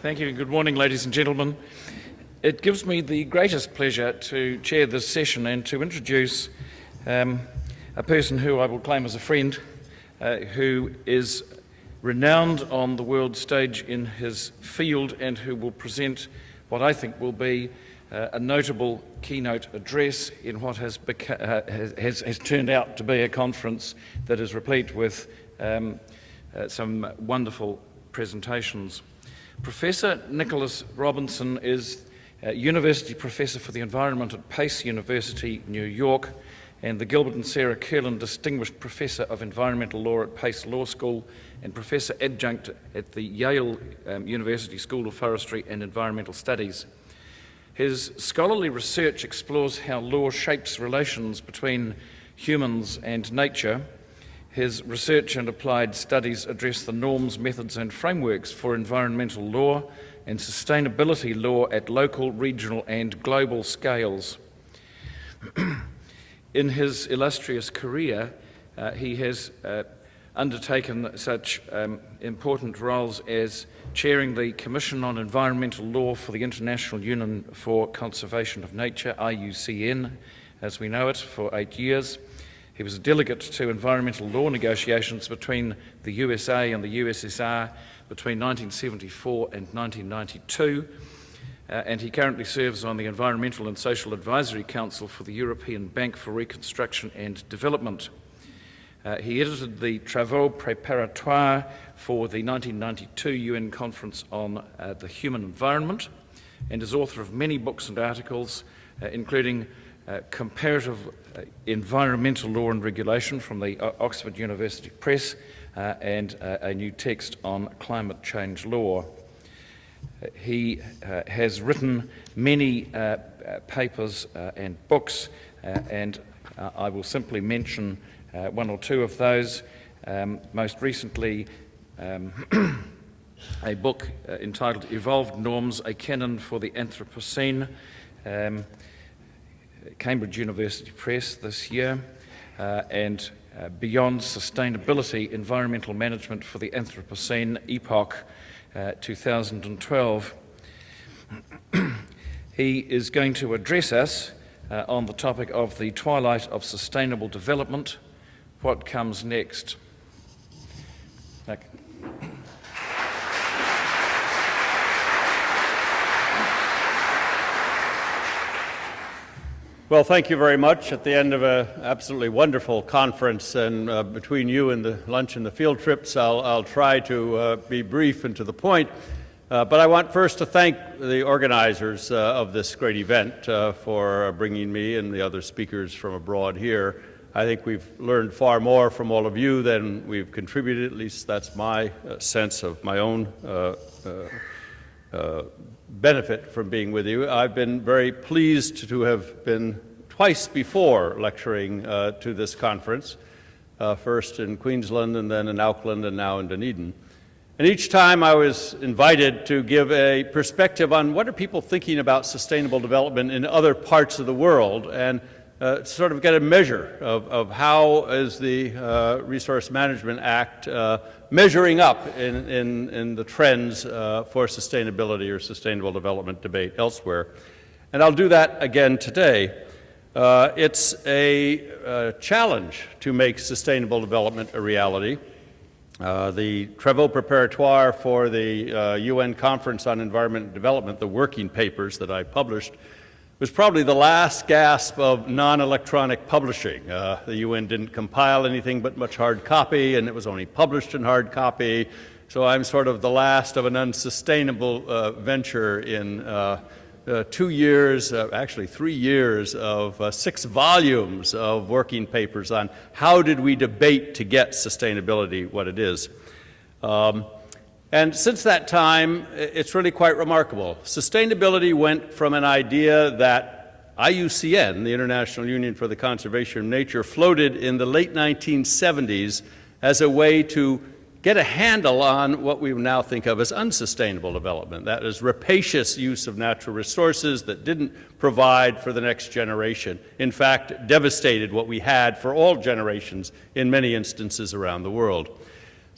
Thank you. Good morning, ladies and gentlemen. It gives me the greatest pleasure to chair this session and to introduce a person who I will claim as a friend, who is renowned on the world stage in his field and who will present what I think will be a notable keynote address in what has turned out to be a conference that is replete with some wonderful presentations. Professor Nicholas Robinson is University Professor for the Environment at Pace University, New York, and the Gilbert and Sarah Curlin Distinguished Professor of Environmental Law at Pace Law School and Professor Adjunct at the Yale University School of Forestry and Environmental Studies. His scholarly research explores how law shapes relations between humans and nature. His research and applied studies address the norms, methods and frameworks for environmental law and sustainability law at local, regional and global scales. In his illustrious career, he has undertaken such important roles as chairing the Commission on Environmental Law for the International Union for Conservation of Nature, IUCN, as we know it, for 8 years. He was a delegate to environmental law negotiations between the USA and the USSR between 1974 and 1992, and he currently serves on the Environmental and Social Advisory Council for the European Bank for Reconstruction and Development. He edited the Travaux Préparatoires for the 1992 UN Conference on the Human Environment and is author of many books and articles, including Comparative Environmental Law and Regulation from the Oxford University Press and a new text on climate change law. He has written many papers and books, and I will simply mention one or two of those. Most recently, a book entitled Evolved Norms, a Canon for the Anthropocene, Cambridge University Press this year, and Beyond Sustainability, Environmental Management for the Anthropocene Epoch, 2012. He is going to address us on the topic of the twilight of sustainable development. What comes next? Well, thank you very much. At the end of an absolutely wonderful conference, and between you and the lunch and the field trips, I'll try to be brief and to the point. But I want first to thank the organizers of this great event for bringing me and the other speakers from abroad here. I think we've learned far more from all of you than we've contributed. At least that's my sense of my own benefit from being with you. I've been very pleased to have been twice before lecturing to this conference, first in Queensland and then in Auckland and now in Dunedin. And each time I was invited to give a perspective on what are people thinking about sustainable development in other parts of the world, and sort of get a measure of how is the Resource Management Act measuring up in the trends for sustainability or sustainable development debate elsewhere. And I'll do that again today. It's a challenge to make sustainable development a reality. The Travaux Préparatoires for the UN Conference on Environment and Development, the working papers that I published, was probably the last gasp of non-electronic publishing. The UN didn't compile anything but much hard copy, and it was only published in hard copy. So I'm sort of the last of an unsustainable venture in 2 years, actually 3 years of 6 volumes of working papers on how did we debate to get sustainability what it is. And since that time, it's really quite remarkable. Sustainability went from an idea that IUCN, the International Union for the Conservation of Nature, floated in the late 1970s as a way to get a handle on what we now think of as unsustainable development. That is rapacious use of natural resources that didn't provide for the next generation. In fact, devastated what we had for all generations in many instances around the world.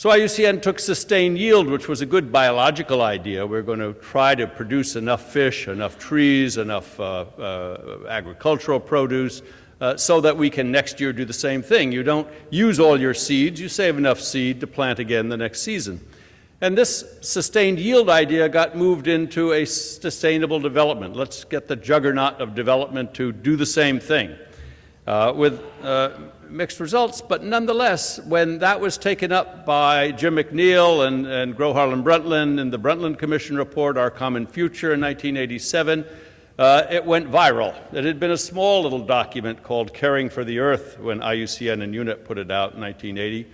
So IUCN took sustained yield, which was a good biological idea. We're going to try to produce enough fish, enough trees, enough agricultural produce, so that we can next year do the same thing. You don't use all your seeds, you save enough seed to plant again the next season. And this sustained yield idea got moved into a sustainable development. Let's get the juggernaut of development to do the same thing, with mixed results. But nonetheless, when that was taken up by Jim McNeil and Gro Harlem Brundtland in the Brundtland Commission report, Our Common Future, in 1987, it went viral. It had been a small little document called Caring for the Earth when IUCN and UNEP put it out in 1980.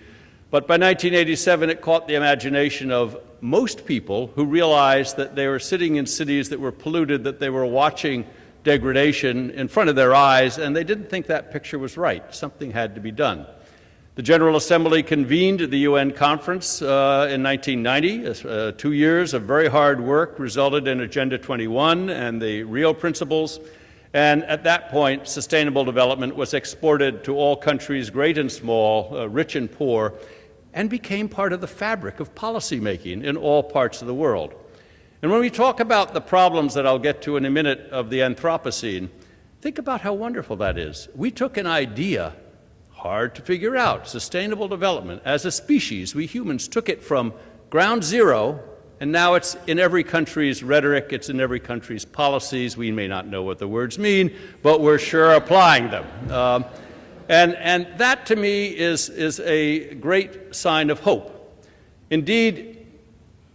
But by 1987, it caught the imagination of most people who realized that they were sitting in cities that were polluted, that they were watching degradation in front of their eyes, and they didn't think that picture was right. Something had to be done. The General Assembly convened the UN conference in 1990. 2 years of very hard work resulted in Agenda 21 and the Rio Principles. And at that point, sustainable development was exported to all countries, great and small, rich and poor, and became part of the fabric of policymaking in all parts of the world. And when we talk about the problems that I'll get to in a minute of the Anthropocene, think about how wonderful that is. We took an idea, hard to figure out, sustainable development, as a species. We humans took it from ground zero, and now it's in every country's rhetoric, it's in every country's policies. We may not know what the words mean, but we're sure applying them. And that, to me, is a great sign of hope. Indeed,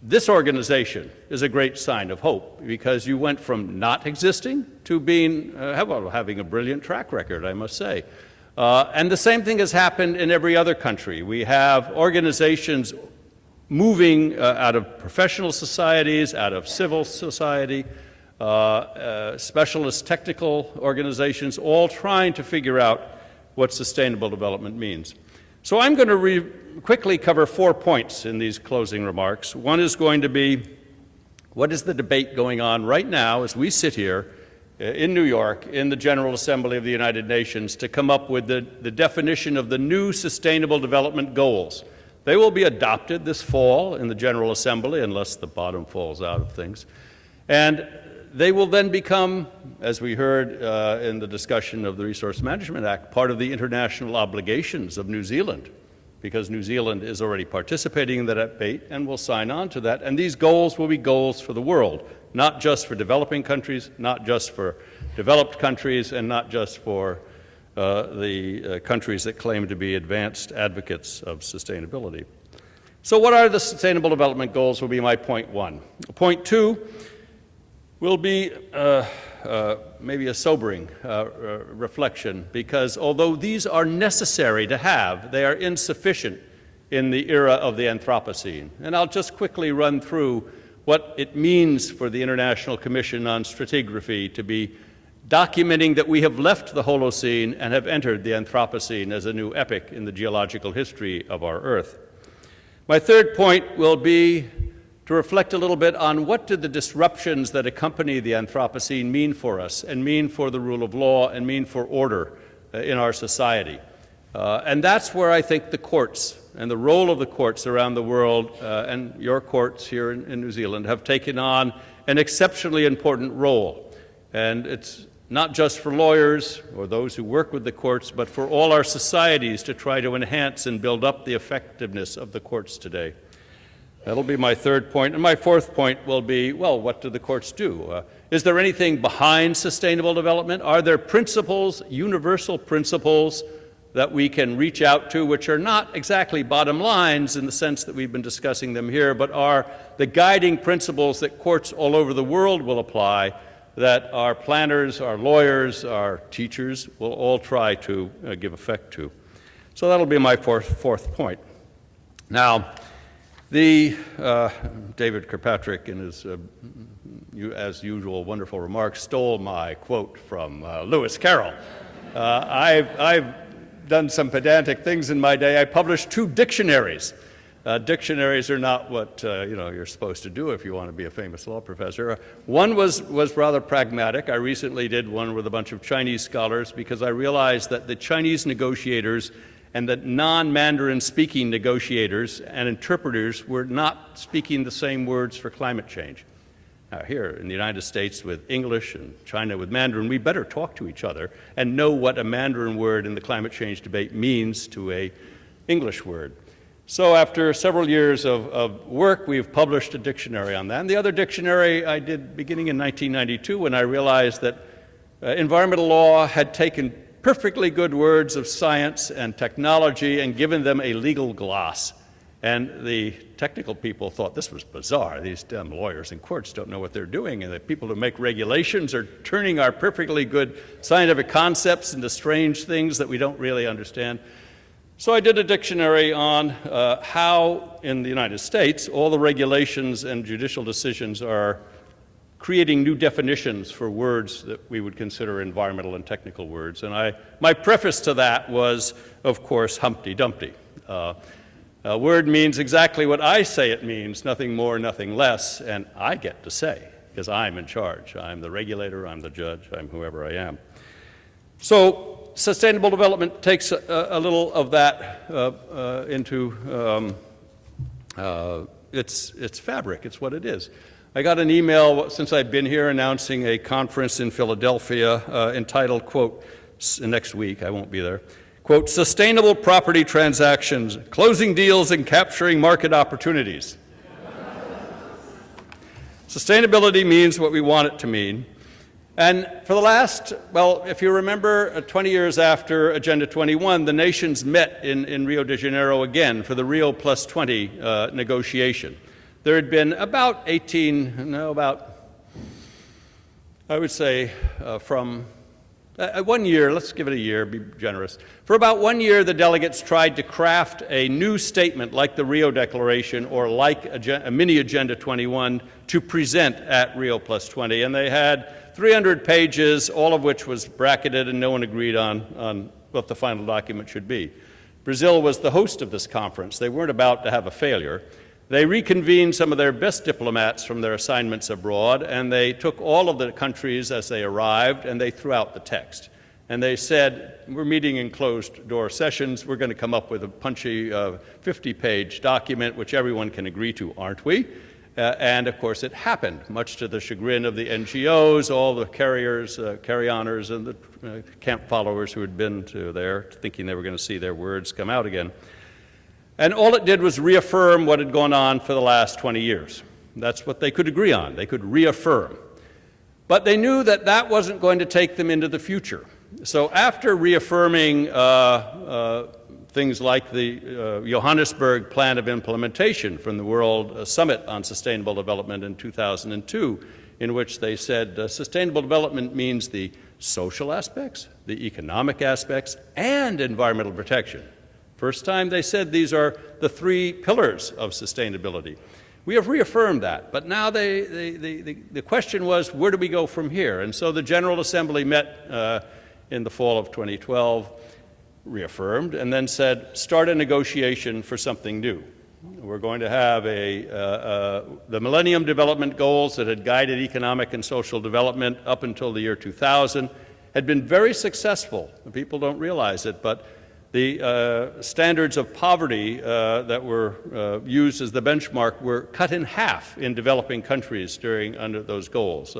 this organization is a great sign of hope, because you went from not existing to being, having a brilliant track record, I must say. And the same thing has happened in every other country. We have organizations moving out of professional societies, out of civil society, specialist technical organizations, all trying to figure out what sustainable development means. So I'm going to quickly cover 4 points in these closing remarks. One is going to be, what is the debate going on right now as we sit here in New York in the General Assembly of the United Nations to come up with the definition of the new Sustainable Development Goals. They will be adopted this fall in the General Assembly, unless the bottom falls out of things. And they will then become, as we heard in the discussion of the Resource Management Act, part of the international obligations of New Zealand, because New Zealand is already participating in that debate and will sign on to that. And these goals will be goals for the world, not just for developing countries, not just for developed countries, and not just for the countries that claim to be advanced advocates of sustainability. So what are the Sustainable Development Goals will be my point 1. Point 2 will be maybe a sobering reflection, because although these are necessary to have, they are insufficient in the era of the Anthropocene. And I'll just quickly run through what it means for the International Commission on Stratigraphy to be documenting that we have left the Holocene and have entered the Anthropocene as a new epoch in the geological history of our Earth. My third point will be to reflect a little bit on what do the disruptions that accompany the Anthropocene mean for us, and mean for the rule of law, and mean for order in our society. And that's where I think the courts and the role of the courts around the world, and your courts here in New Zealand, have taken on an exceptionally important role. And it's not just for lawyers or those who work with the courts, but for all our societies to try to enhance and build up the effectiveness of the courts today. That'll be my third point. And my fourth point will be, well, what do the courts do? Is there anything behind sustainable development? Are there principles, universal principles, that we can reach out to, which are not exactly bottom lines in the sense that we've been discussing them here, but are the guiding principles that courts all over the world will apply, that our planners, our lawyers, our teachers will all try to give effect to? So that'll be my fourth point. Now, David Kirkpatrick, in his, as usual, wonderful remarks, stole my quote from Lewis Carroll. I've done some pedantic things in my day. I published 2 dictionaries. Dictionaries are not what you're supposed to do if you want to be a famous law professor. One was rather pragmatic. I recently did one with a bunch of Chinese scholars, because I realized that the Chinese negotiators and that non-Mandarin speaking negotiators and interpreters were not speaking the same words for climate change. Now, here in the United States with English and China with Mandarin, we better talk to each other and know what a Mandarin word in the climate change debate means to a English word. So after several years of work, we've published a dictionary on that. And the other dictionary I did beginning in 1992 when I realized that environmental law had taken perfectly good words of science and technology and given them a legal gloss. And the technical people thought this was bizarre. These damn lawyers in courts don't know what they're doing, and the people who make regulations are turning our perfectly good scientific concepts into strange things that we don't really understand. So I did a dictionary on how, in the United States, all the regulations and judicial decisions are creating new definitions for words that we would consider environmental and technical words. And my preface to that was, of course, Humpty Dumpty. A word means exactly what I say it means, nothing more, nothing less, and I get to say, because I'm in charge. I'm the regulator, I'm the judge, I'm whoever I am. So sustainable development takes a little of that into its fabric. It's what it is. I got an email since I've been here announcing a conference in Philadelphia entitled, quote, next week, I won't be there, quote, Sustainable Property Transactions, Closing Deals and Capturing Market Opportunities. Sustainability means what we want it to mean. And for the last, well, if you remember, 20 years after Agenda 21, the nations met in Rio de Janeiro again for the Rio Plus 20 negotiation. There had been about I would say from 1 year, let's give it a year, be generous. For about 1 year, the delegates tried to craft a new statement like the Rio Declaration or like a mini Agenda 21 to present at Rio Plus 20. And they had 300 pages, all of which was bracketed, and no one agreed on what the final document should be. Brazil was the host of this conference. They weren't about to have a failure. They reconvened some of their best diplomats from their assignments abroad, and they took all of the countries as they arrived, and they threw out the text. And they said, we're meeting in closed-door sessions. We're going to come up with a punchy 50-page document which everyone can agree to, aren't we? And, of course, it happened, much to the chagrin of the NGOs, all the carriers, carry-oners, and the camp followers who had been to there thinking they were going to see their words come out again. And all it did was reaffirm what had gone on for the last 20 years. That's what they could agree on. They could reaffirm. But they knew that that wasn't going to take them into the future. So after reaffirming things like the Johannesburg Plan of Implementation from the World Summit on Sustainable Development in 2002, in which they said sustainable development means the social aspects, the economic aspects, and environmental protection. First time they said these are the three pillars of sustainability. We have reaffirmed that, but now the question was, where do we go from here? And so the General Assembly met in the fall of 2012, reaffirmed, and then said, start a negotiation for something new. We're going to have the Millennium Development Goals that had guided economic and social development up until the year 2000 had been very successful. People don't realize it, but the standards of poverty that were used as the benchmark were cut in half in developing countries under those goals.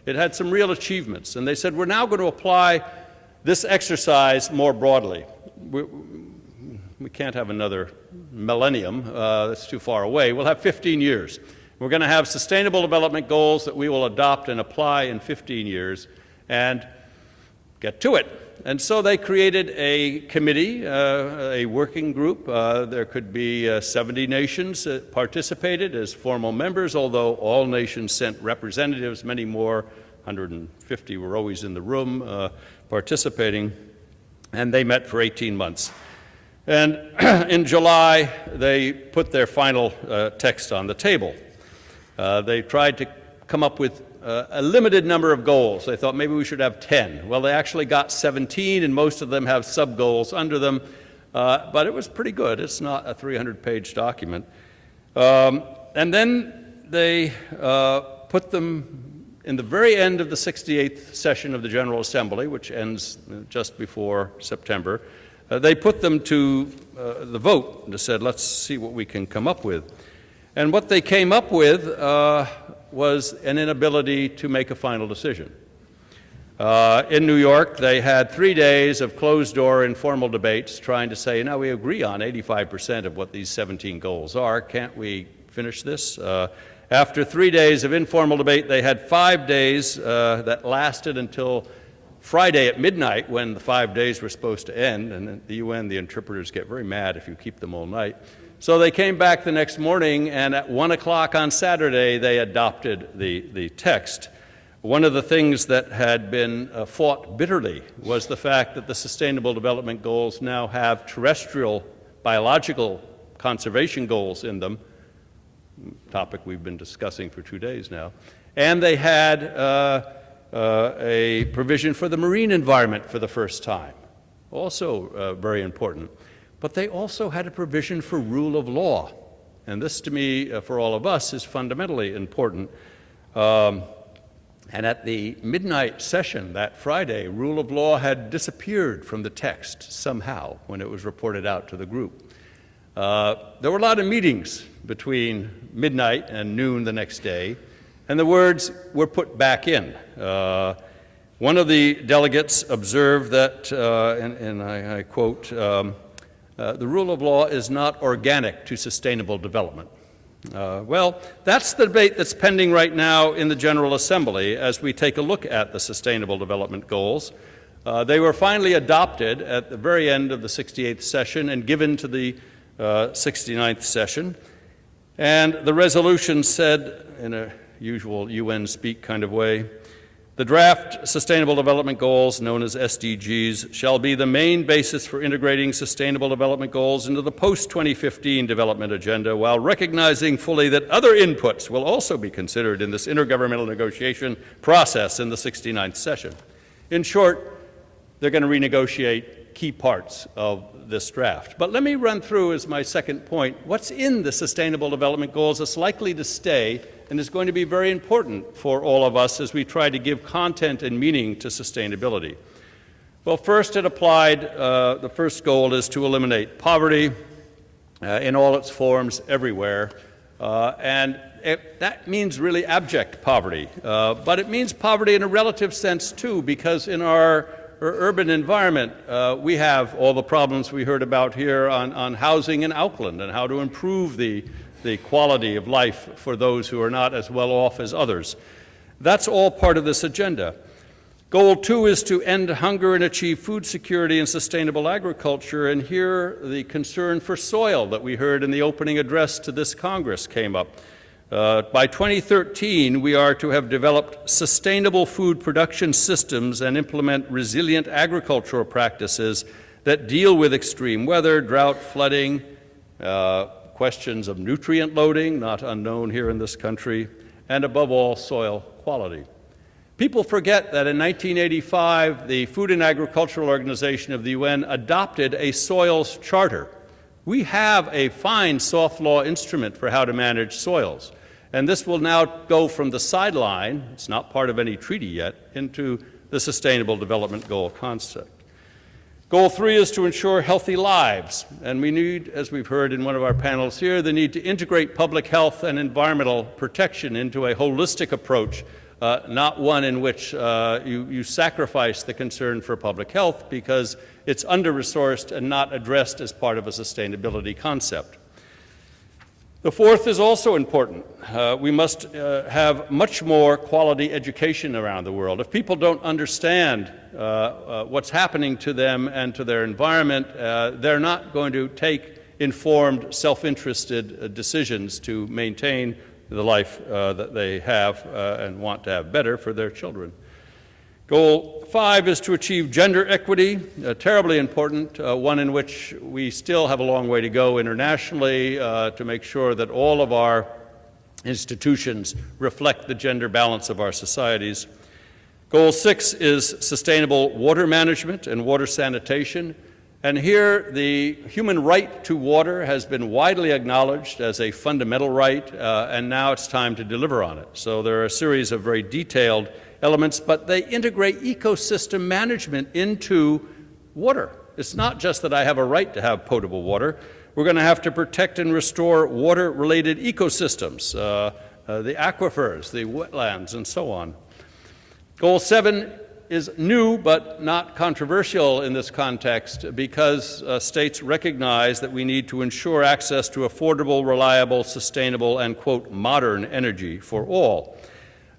It had some real achievements, and they said, we're now going to apply this exercise more broadly. We can't have another millennium. That's too far away. We'll have 15 years. We're going to have sustainable development goals that we will adopt and apply in 15 years and get to it. And so they created a committee, a working group. There could be 70 nations that participated as formal members, although all nations sent representatives, many more, 150 were always in the room participating, and they met for 18 months. And in July, they put their final text on the table. They tried to come up with a limited number of goals. They thought maybe we should have 10. Well, they actually got 17, and most of them have sub-goals under them, but it was pretty good. It's not a 300-page document. And then they put them in the very end of the 68th session of the General Assembly, which ends just before September. they put them to the vote and said, let's see what we can come up with. And what they came up with was an inability to make a final decision. In New York, they had 3 days of closed-door informal debates trying to say, now we agree on 85% of what these 17 goals are. Can't we finish this? After 3 days of informal debate, they had 5 days that lasted until Friday at midnight, when the 5 days were supposed to end. And at the UN, the interpreters get very mad if you keep them all night. So they came back the next morning, and at 1 o'clock on Saturday, they adopted the text. One of the things that had been fought bitterly was the fact that the Sustainable Development Goals now have terrestrial biological conservation goals in them, topic we've been discussing for 2 days now, and they had a provision for the marine environment for the first time, also very important. But they also had a provision for rule of law, and this to me, for all of us, is fundamentally important. And at the midnight session that Friday, rule of law had disappeared from the text somehow when it was reported out to the group. There were a lot of meetings between midnight and noon the next day, and the words were put back in. One of the delegates observed that, and I quote, the rule of law is not organic to sustainable development. Well, that's the debate that's pending right now in the General Assembly as we take a look at the Sustainable Development Goals. They were finally adopted at the very end of the 68th session and given to the 69th session. And the resolution said, in a usual UN speak kind of way, the draft Sustainable Development Goals, known as SDGs, shall be the main basis for integrating Sustainable Development Goals into the post-2015 development agenda, while recognizing fully that other inputs will also be considered in this intergovernmental negotiation process in the 69th session. In short, they're going to renegotiate key parts of this draft. But let me run through, as my second point, what's in the Sustainable Development Goals that's likely to stay and is going to be very important for all of us as we try to give content and meaning to sustainability. Well, first it applied, the first goal is to eliminate poverty in all its forms everywhere. That means really abject poverty. But it means poverty in a relative sense too, because in our urban environment, we have all the problems we heard about here on housing in Auckland and how to improve the quality of life for those who are not as well off as others. That's all part of this agenda. Goal 2 is to end hunger and achieve food security and sustainable agriculture, and here the concern for soil that we heard in the opening address to this Congress came up. By 2013, we are to have developed sustainable food production systems and implement resilient agricultural practices that deal with extreme weather, drought, flooding, questions of nutrient loading, not unknown here in this country, and above all, soil quality. People forget that in 1985, the Food and Agricultural Organization of the UN adopted a soils charter. We have a fine soft law instrument for how to manage soils, and this will now go from the sideline, it's not part of any treaty yet, into the Sustainable Development Goal concept. Goal 3 is to ensure healthy lives, and we need, as we've heard in one of our panels here, the need to integrate public health and environmental protection into a holistic approach, not one in which you sacrifice the concern for public health because it's under-resourced and not addressed as part of a sustainability concept. The fourth is also important. We must have much more quality education around the world. If people don't understand what's happening to them and to their environment, they're not going to take informed, self-interested decisions to maintain the life that they have and want to have better for their children. Goal 5 is to achieve gender equity, terribly important, one in which we still have a long way to go internationally to make sure that all of our institutions reflect the gender balance of our societies. Goal 6 is sustainable water management and water sanitation. And here the human right to water has been widely acknowledged as a fundamental right, and now it's time to deliver on it. So there are a series of very detailed elements, but they integrate ecosystem management into water. It's not just that I have a right to have potable water. We're going to have to protect and restore water-related ecosystems, the aquifers, the wetlands, and so on. Goal 7 is new but not controversial in this context because states recognize that we need to ensure access to affordable, reliable, sustainable, and, quote, modern energy for all.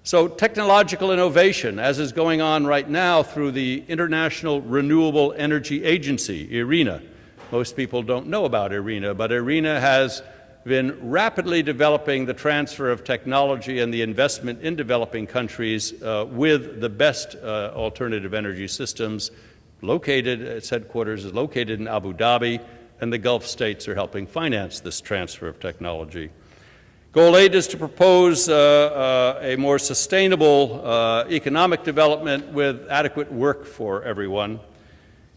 So technological innovation, as is going on right now through the International Renewable Energy Agency, IRENA. Most people don't know about IRENA, but IRENA has been rapidly developing the transfer of technology and the investment in developing countries with the best alternative energy systems. Its headquarters is located in Abu Dhabi, and the Gulf states are helping finance this transfer of technology. Goal 8 is to propose a more sustainable economic development with adequate work for everyone.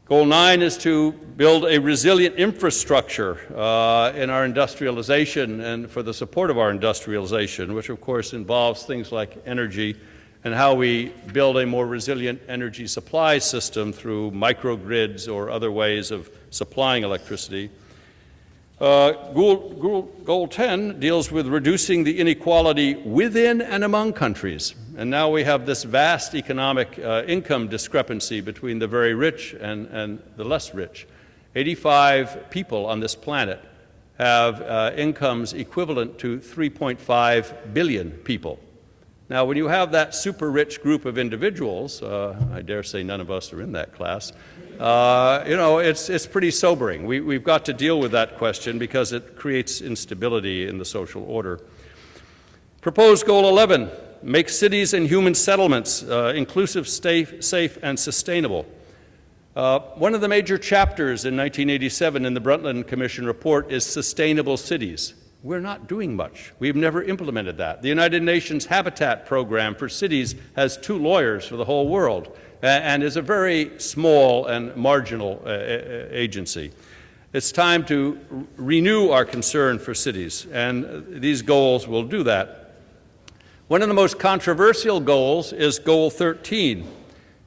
Goal 9 is to build a resilient infrastructure in our industrialization and for the support of our industrialization, which of course involves things like energy and how we build a more resilient energy supply system through microgrids or other ways of supplying electricity. Goal 10 deals with reducing the inequality within and among countries. And now we have this vast economic income discrepancy between the very rich and the less rich. 85 people on this planet have incomes equivalent to 3.5 billion people. Now, when you have that super rich group of individuals, I dare say none of us are in that class, it's pretty sobering. We've got to deal with that question because it creates instability in the social order. Proposed Goal 11, make cities and human settlements inclusive, safe, and sustainable. One of the major chapters in 1987 in the Brundtland Commission report is sustainable cities. We're not doing much. We've never implemented that. The United Nations Habitat Program for cities has 2 lawyers for the whole world and is a very small and marginal agency. It's time to renew our concern for cities, and these goals will do that. One of the most controversial goals is Goal 13.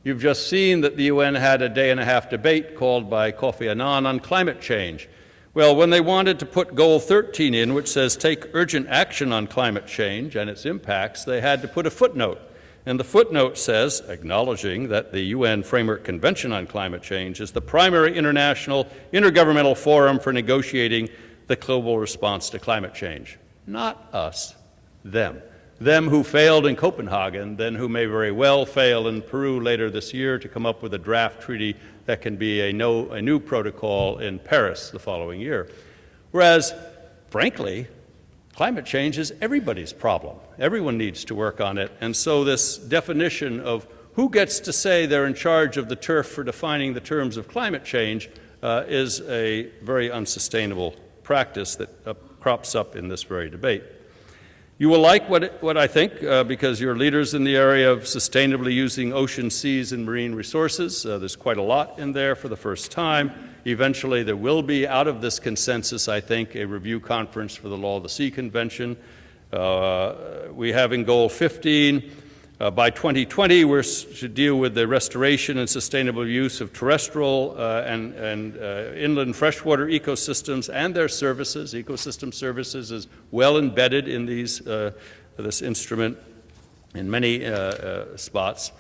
You've just seen that the UN had a day-and-a-half debate called by Kofi Annan on climate change. Well, when they wanted to put Goal 13 in, which says take urgent action on climate change and its impacts, they had to put a footnote. And the footnote says, acknowledging that the UN Framework Convention on Climate Change is the primary international intergovernmental forum for negotiating the global response to climate change. Not us, them. Them who failed in Copenhagen, then who may very well fail in Peru later this year to come up with a draft treaty that can be a new protocol in Paris the following year. Whereas, frankly, climate change is everybody's problem. Everyone needs to work on it. And so this definition of who gets to say they're in charge of the turf for defining the terms of climate change is a very unsustainable practice that crops up in this very debate. You will like what I think because you're leaders in the area of sustainably using ocean, seas, and marine resources. There's quite a lot in there for the first time. Eventually, there will be, out of this consensus, I think, a review conference for the Law of the Sea Convention. We have in Goal 15, by 2020, we're to deal with the restoration and sustainable use of terrestrial and inland freshwater ecosystems and their services. Ecosystem services is well embedded in this instrument in many spots.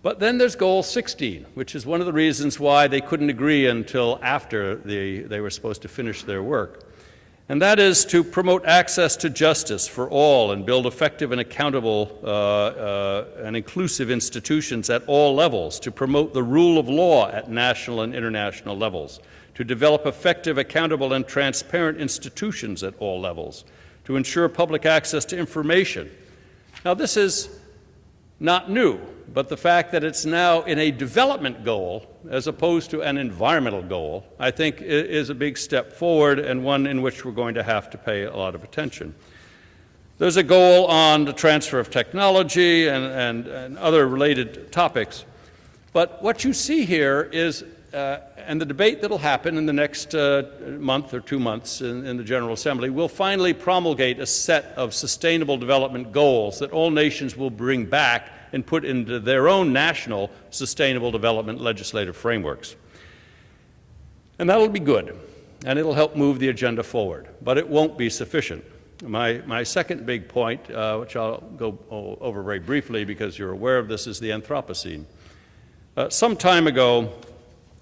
But then there's Goal 16, which is one of the reasons why they couldn't agree until after they were supposed to finish their work. And that is to promote access to justice for all and build effective and accountable and inclusive institutions at all levels, to promote the rule of law at national and international levels, to develop effective, accountable, and transparent institutions at all levels, to ensure public access to information. Now, this is not new, but the fact that it's now in a development goal as opposed to an environmental goal, I think is a big step forward and one in which we're going to have to pay a lot of attention. There's a goal on the transfer of technology and other related topics. But what you see here is, and the debate that will happen in the next month or 2 months in the General Assembly will finally promulgate a set of sustainable development goals that all nations will bring back and put into their own national sustainable development legislative frameworks. And that'll be good, and it'll help move the agenda forward, but it won't be sufficient. My second big point, which I'll go over very briefly because you're aware of this, is the Anthropocene. Some time ago,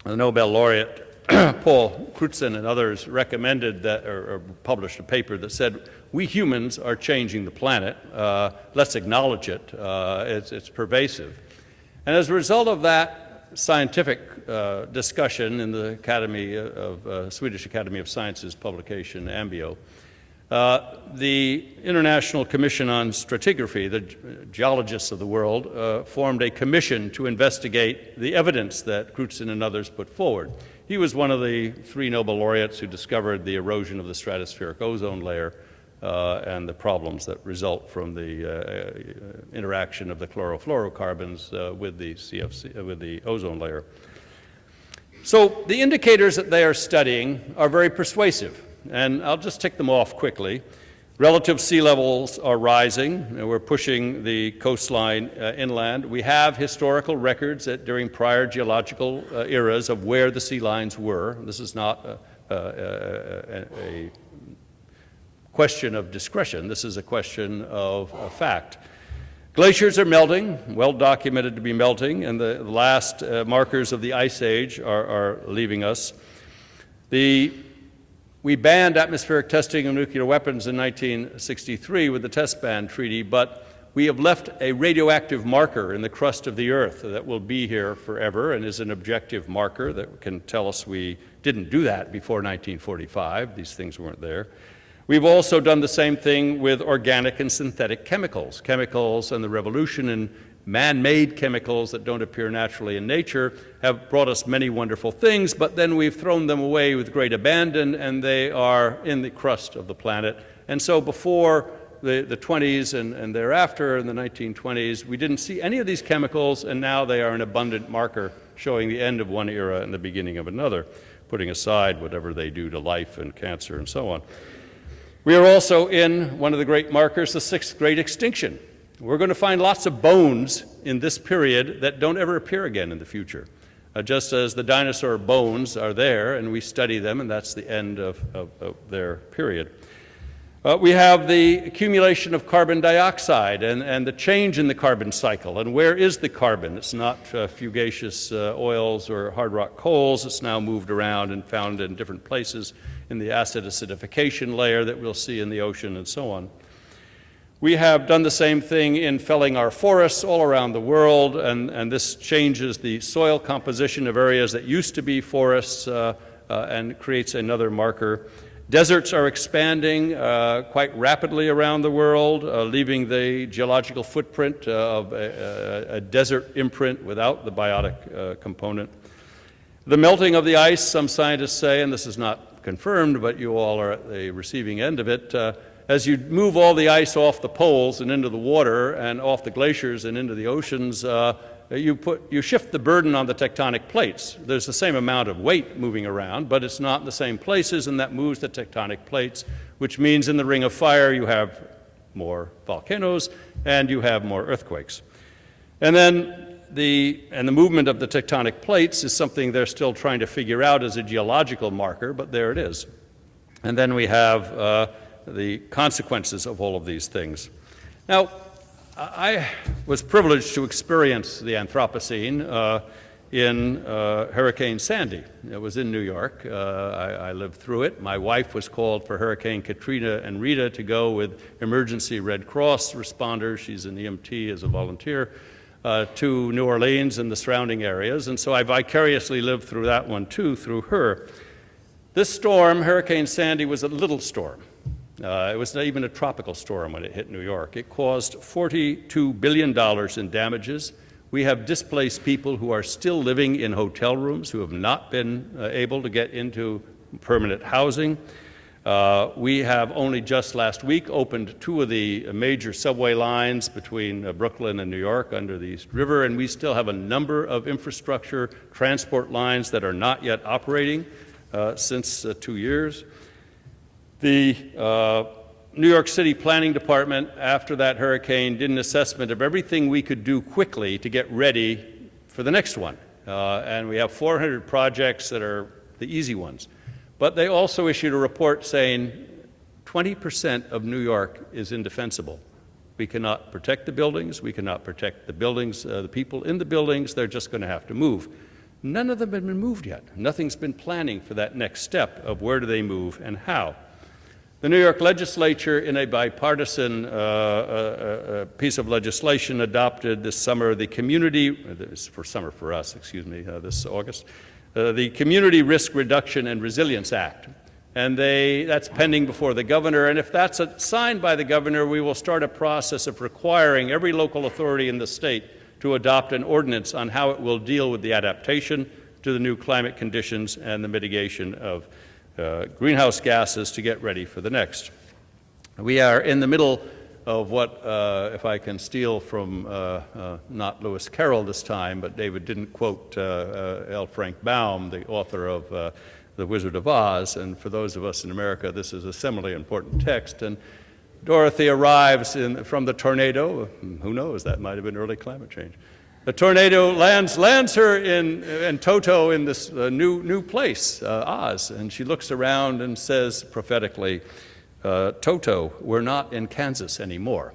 the Nobel laureate Paul Crutzen and others recommended that, or published a paper that said, we humans are changing the planet. Let's acknowledge it. It's pervasive. And as a result of that scientific discussion in the Swedish Academy of Sciences publication, AMBIO, the International Commission on Stratigraphy, the geologists of the world, formed a commission to investigate the evidence that Crutzen and others put forward. He was one of the 3 Nobel laureates who discovered the erosion of the stratospheric ozone layer and the problems that result from the interaction of the chlorofluorocarbons with the ozone layer. So the indicators that they are studying are very persuasive, and I'll just tick them off quickly. Relative sea levels are rising. We're pushing the coastline inland. We have historical records during prior geological eras of where the sea lines were. This is not a question of discretion. This is a question of fact. Glaciers are melting, well documented to be melting, and the last markers of the Ice Age are leaving us. We banned atmospheric testing of nuclear weapons in 1963 with the Test Ban Treaty, but we have left a radioactive marker in the crust of the Earth that will be here forever and is an objective marker that can tell us we didn't do that before 1945. These things weren't there. We've also done the same thing with organic and synthetic chemicals. Chemicals and the revolution in man-made chemicals that don't appear naturally in nature have brought us many wonderful things, but then we've thrown them away with great abandon, and they are in the crust of the planet. And so before the 20s and thereafter, in the 1920s, we didn't see any of these chemicals, and now they are an abundant marker showing the end of one era and the beginning of another, putting aside whatever they do to life and cancer and so on. We are also in one of the great markers, the 6th Great Extinction. We're going to find lots of bones in this period that don't ever appear again in the future. Just as the dinosaur bones are there, and we study them, and that's the end of their period. We have the accumulation of carbon dioxide and the change in the carbon cycle. And where is the carbon? It's not fugacious oils or hard rock coals. It's now moved around and found in different places in the acid acidification layer that we'll see in the ocean and so on. We have done the same thing in felling our forests all around the world, and this changes the soil composition of areas that used to be forests and creates another marker. Deserts are expanding quite rapidly around the world, leaving the geological footprint of a desert imprint without the biotic component. The melting of the ice, some scientists say, and this is not confirmed, but you all are at the receiving end of it, as you move all the ice off the poles and into the water and off the glaciers and into the oceans, you shift the burden on the tectonic plates. There's the same amount of weight moving around, but it's not in the same places, and that moves the tectonic plates, which means in the Ring of Fire you have more volcanoes and you have more earthquakes. And then the movement of the tectonic plates is something they're still trying to figure out as a geological marker, but there it is. And then we have the consequences of all of these things. Now, I was privileged to experience the Anthropocene in Hurricane Sandy. It was in New York. I lived through it. My wife was called for Hurricane Katrina and Rita to go with emergency Red Cross responders. She's an EMT as a volunteer to New Orleans and the surrounding areas. And so I vicariously lived through that one too, through her. This storm, Hurricane Sandy, was a little storm. It was not even a tropical storm when it hit New York. It caused $42 billion in damages. We have displaced people who are still living in hotel rooms, who have not been able to get into permanent housing. We have only just last week opened 2 of the major subway lines between Brooklyn and New York under the East River, and we still have a number of infrastructure transport lines that are not yet operating since 2 years. The New York City Planning Department, after that hurricane, did an assessment of everything we could do quickly to get ready for the next one. And we have 400 projects that are the easy ones. But they also issued a report saying 20% of New York is indefensible. We cannot protect the buildings. We cannot protect the buildings, the people in the buildings. They're just going to have to move. None of them have been moved yet. Nothing's been planning for that next step of where do they move and how. The New York legislature, in a bipartisan piece of legislation, adopted this summer the this August, the Community Risk Reduction and Resilience Act. And that's pending before the governor. And if that's signed by the governor, we will start a process of requiring every local authority in the state to adopt an ordinance on how it will deal with the adaptation to the new climate conditions and the mitigation of greenhouse gases to get ready for the next. We are in the middle of what, if I can steal from not Lewis Carroll this time, but David didn't quote L. Frank Baum, the author of The Wizard of Oz, and for those of us in America, this is a similarly important text. And Dorothy arrives from the tornado. Who knows? That might have been early climate change. The tornado lands her in Toto in this new place, Oz, and she looks around and says prophetically, Toto, we're not in Kansas anymore.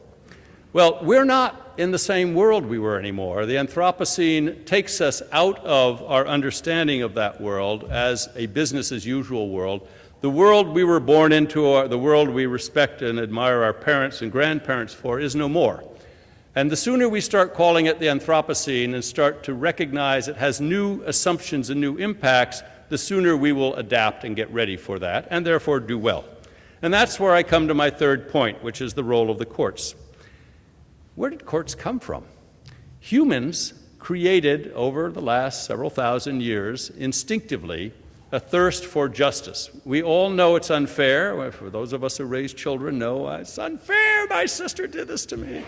Well, we're not in the same world we were anymore. The Anthropocene takes us out of our understanding of that world as a business-as-usual world. The world we were born into, the world we respect and admire our parents and grandparents for, is no more. And the sooner we start calling it the Anthropocene and start to recognize it has new assumptions and new impacts, the sooner we will adapt and get ready for that, and therefore do well. And that's where I come to my third point, which is the role of the courts. Where did courts come from? Humans created, over the last several thousand years, instinctively, a thirst for justice. We all know it's unfair. For those of us who raise children know, it's unfair, my sister did this to me.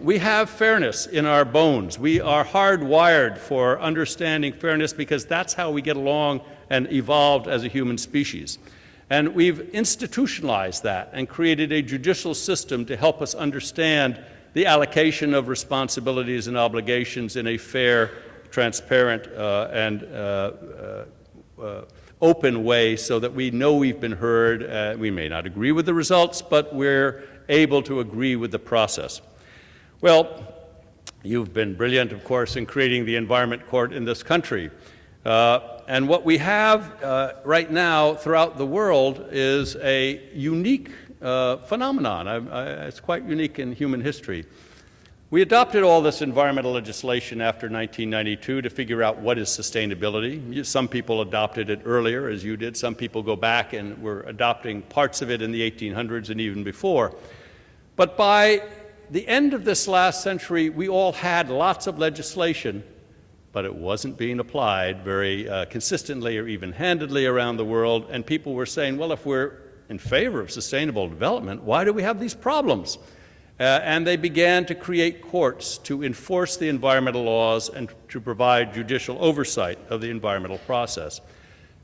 We have fairness in our bones. We are hardwired for understanding fairness because that's how we get along and evolved as a human species. And we've institutionalized that and created a judicial system to help us understand the allocation of responsibilities and obligations in a fair, transparent, and open way so that we know we've been heard. We may not agree with the results, but we're able to agree with the process. Well, you've been brilliant, of course, in creating the Environment Court in this country. And what we have right now throughout the world is a unique phenomenon. It's quite unique in human history. We adopted all this environmental legislation after 1992 to figure out what is sustainability. Some people adopted it earlier, as you did. Some people go back and were adopting parts of it in the 1800s and even before. But by the end of this last century, we all had lots of legislation, but it wasn't being applied very consistently or even-handedly around the world, and people were saying, well, if we're in favor of sustainable development, why do we have these problems? And they began to create courts to enforce the environmental laws and to provide judicial oversight of the environmental process.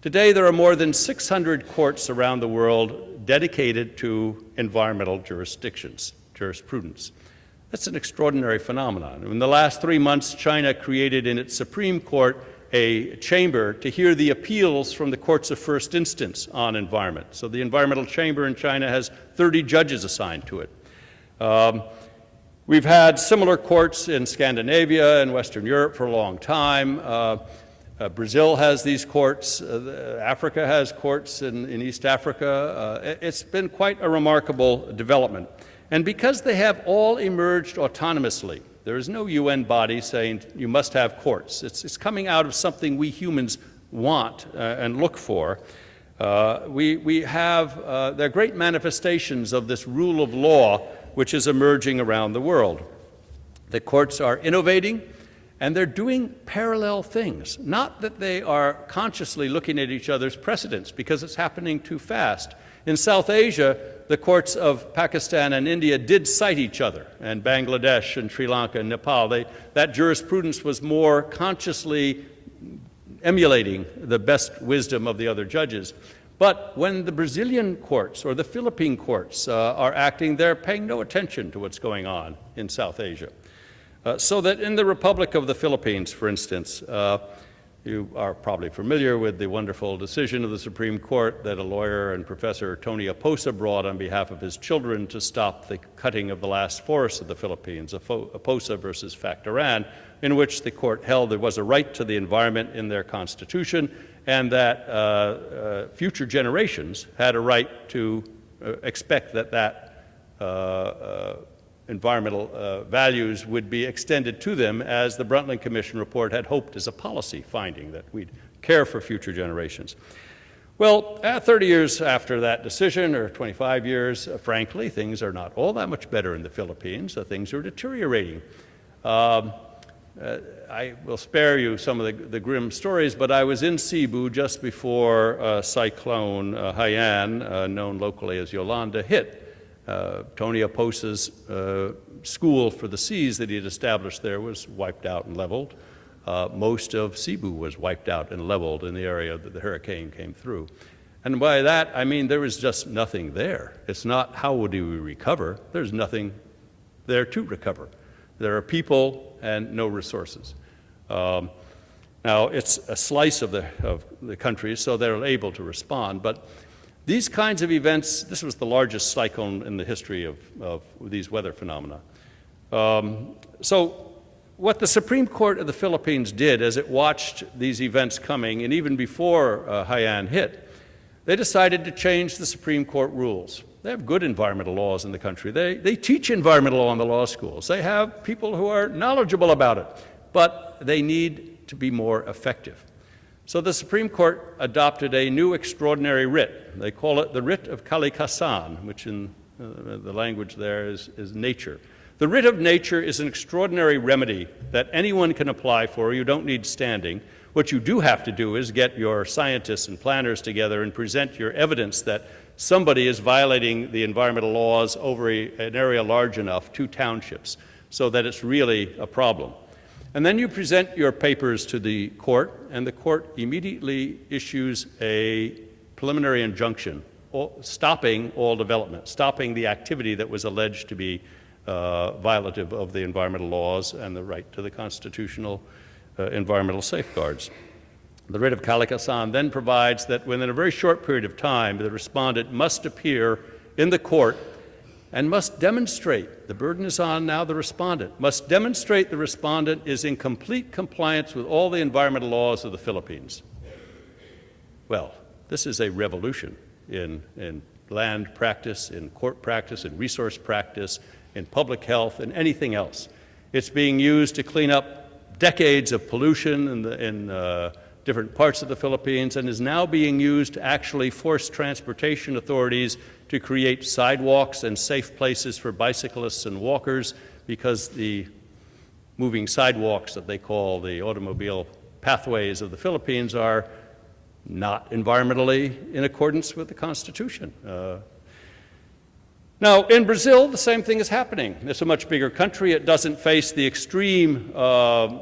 Today, there are more than 600 courts around the world dedicated to environmental jurisprudence. That's an extraordinary phenomenon. In the last 3 months, China created in its Supreme Court a chamber to hear the appeals from the courts of first instance on environment. So the environmental chamber in China has 30 judges assigned to it. We've had similar courts in Scandinavia and Western Europe for a long time. Brazil has these courts. Africa has courts in East Africa. It's been quite a remarkable development. And because they have all emerged autonomously, there is no UN body saying you must have courts. It's coming out of something we humans want and look for. They're great manifestations of this rule of law which is emerging around the world. The courts are innovating, and they're doing parallel things. Not that they are consciously looking at each other's precedents, because it's happening too fast. In South Asia, the courts of Pakistan and India did cite each other, and Bangladesh and Sri Lanka and Nepal. That jurisprudence was more consciously emulating the best wisdom of the other judges. But when the Brazilian courts or the Philippine courts are acting, they're paying no attention to what's going on in South Asia. So that in the Republic of the Philippines, for instance, You are probably familiar with the wonderful decision of the Supreme Court that a lawyer and Professor Tony Aposa brought on behalf of his children to stop the cutting of the last forests of the Philippines, Aposa versus Factoran, in which the court held there was a right to the environment in their constitution and that future generations had a right to expect that environmental values would be extended to them, as the Brundtland Commission report had hoped as a policy finding, that we'd care for future generations. Well, 30 years after that decision, or 25 years, frankly, things are not all that much better in the Philippines. Things are deteriorating. I will spare you some of the grim stories, but I was in Cebu just before Cyclone Haiyan, known locally as Yolanda, hit. Tony Aposa's school for the seas that he had established there was wiped out and leveled. Most of Cebu was wiped out and leveled in the area that the hurricane came through. And by that, I mean there was just nothing there. It's not how do we recover. There's nothing there to recover. There are people and no resources. Now, it's a slice of the country, so they're able to respond. But these kinds of events, this was the largest cyclone in the history of these weather phenomena. So what the Supreme Court of the Philippines did as it watched these events coming, and even before Haiyan hit, they decided to change the Supreme Court rules. They have good environmental laws in the country. They teach environmental law in the law schools. They have people who are knowledgeable about it, but they need to be more effective. So the Supreme Court adopted a new extraordinary writ. They call it the writ of kalikasan, which in the language there is nature. The writ of nature is an extraordinary remedy that anyone can apply for. You don't need standing. What you do have to do is get your scientists and planners together and present your evidence that somebody is violating the environmental laws over an area large enough, 2 townships, so that it's really a problem. And then you present your papers to the court, and the court immediately issues a preliminary injunction stopping all development, stopping the activity that was alleged to be violative of the environmental laws and the right to the constitutional environmental safeguards. The writ of kalikasan then provides that within a very short period of time, the respondent must appear in the court and must demonstrate, the burden is on now the respondent, must demonstrate the respondent is in complete compliance with all the environmental laws of the Philippines. Well, this is a revolution in land practice, in court practice, in resource practice, in public health, and anything else. It's being used to clean up decades of pollution in different parts of the Philippines, and is now being used to actually force transportation authorities to create sidewalks and safe places for bicyclists and walkers, because the moving sidewalks that they call the automobile pathways of the Philippines are not environmentally in accordance with the Constitution. Now, in Brazil, the same thing is happening. It's a much bigger country. It doesn't face the extreme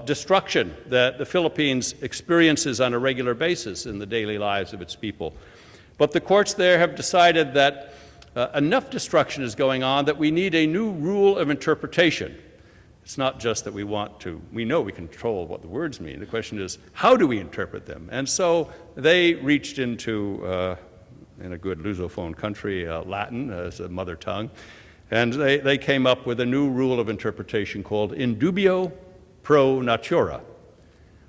destruction that the Philippines experiences on a regular basis in the daily lives of its people. But the courts there have decided that enough destruction is going on that we need a new rule of interpretation. It's not just that we know we control what the words mean. The question is, how do we interpret them? And so they reached into in a good Lusophone country, Latin as a mother tongue. And they came up with a new rule of interpretation called in dubio pro natura.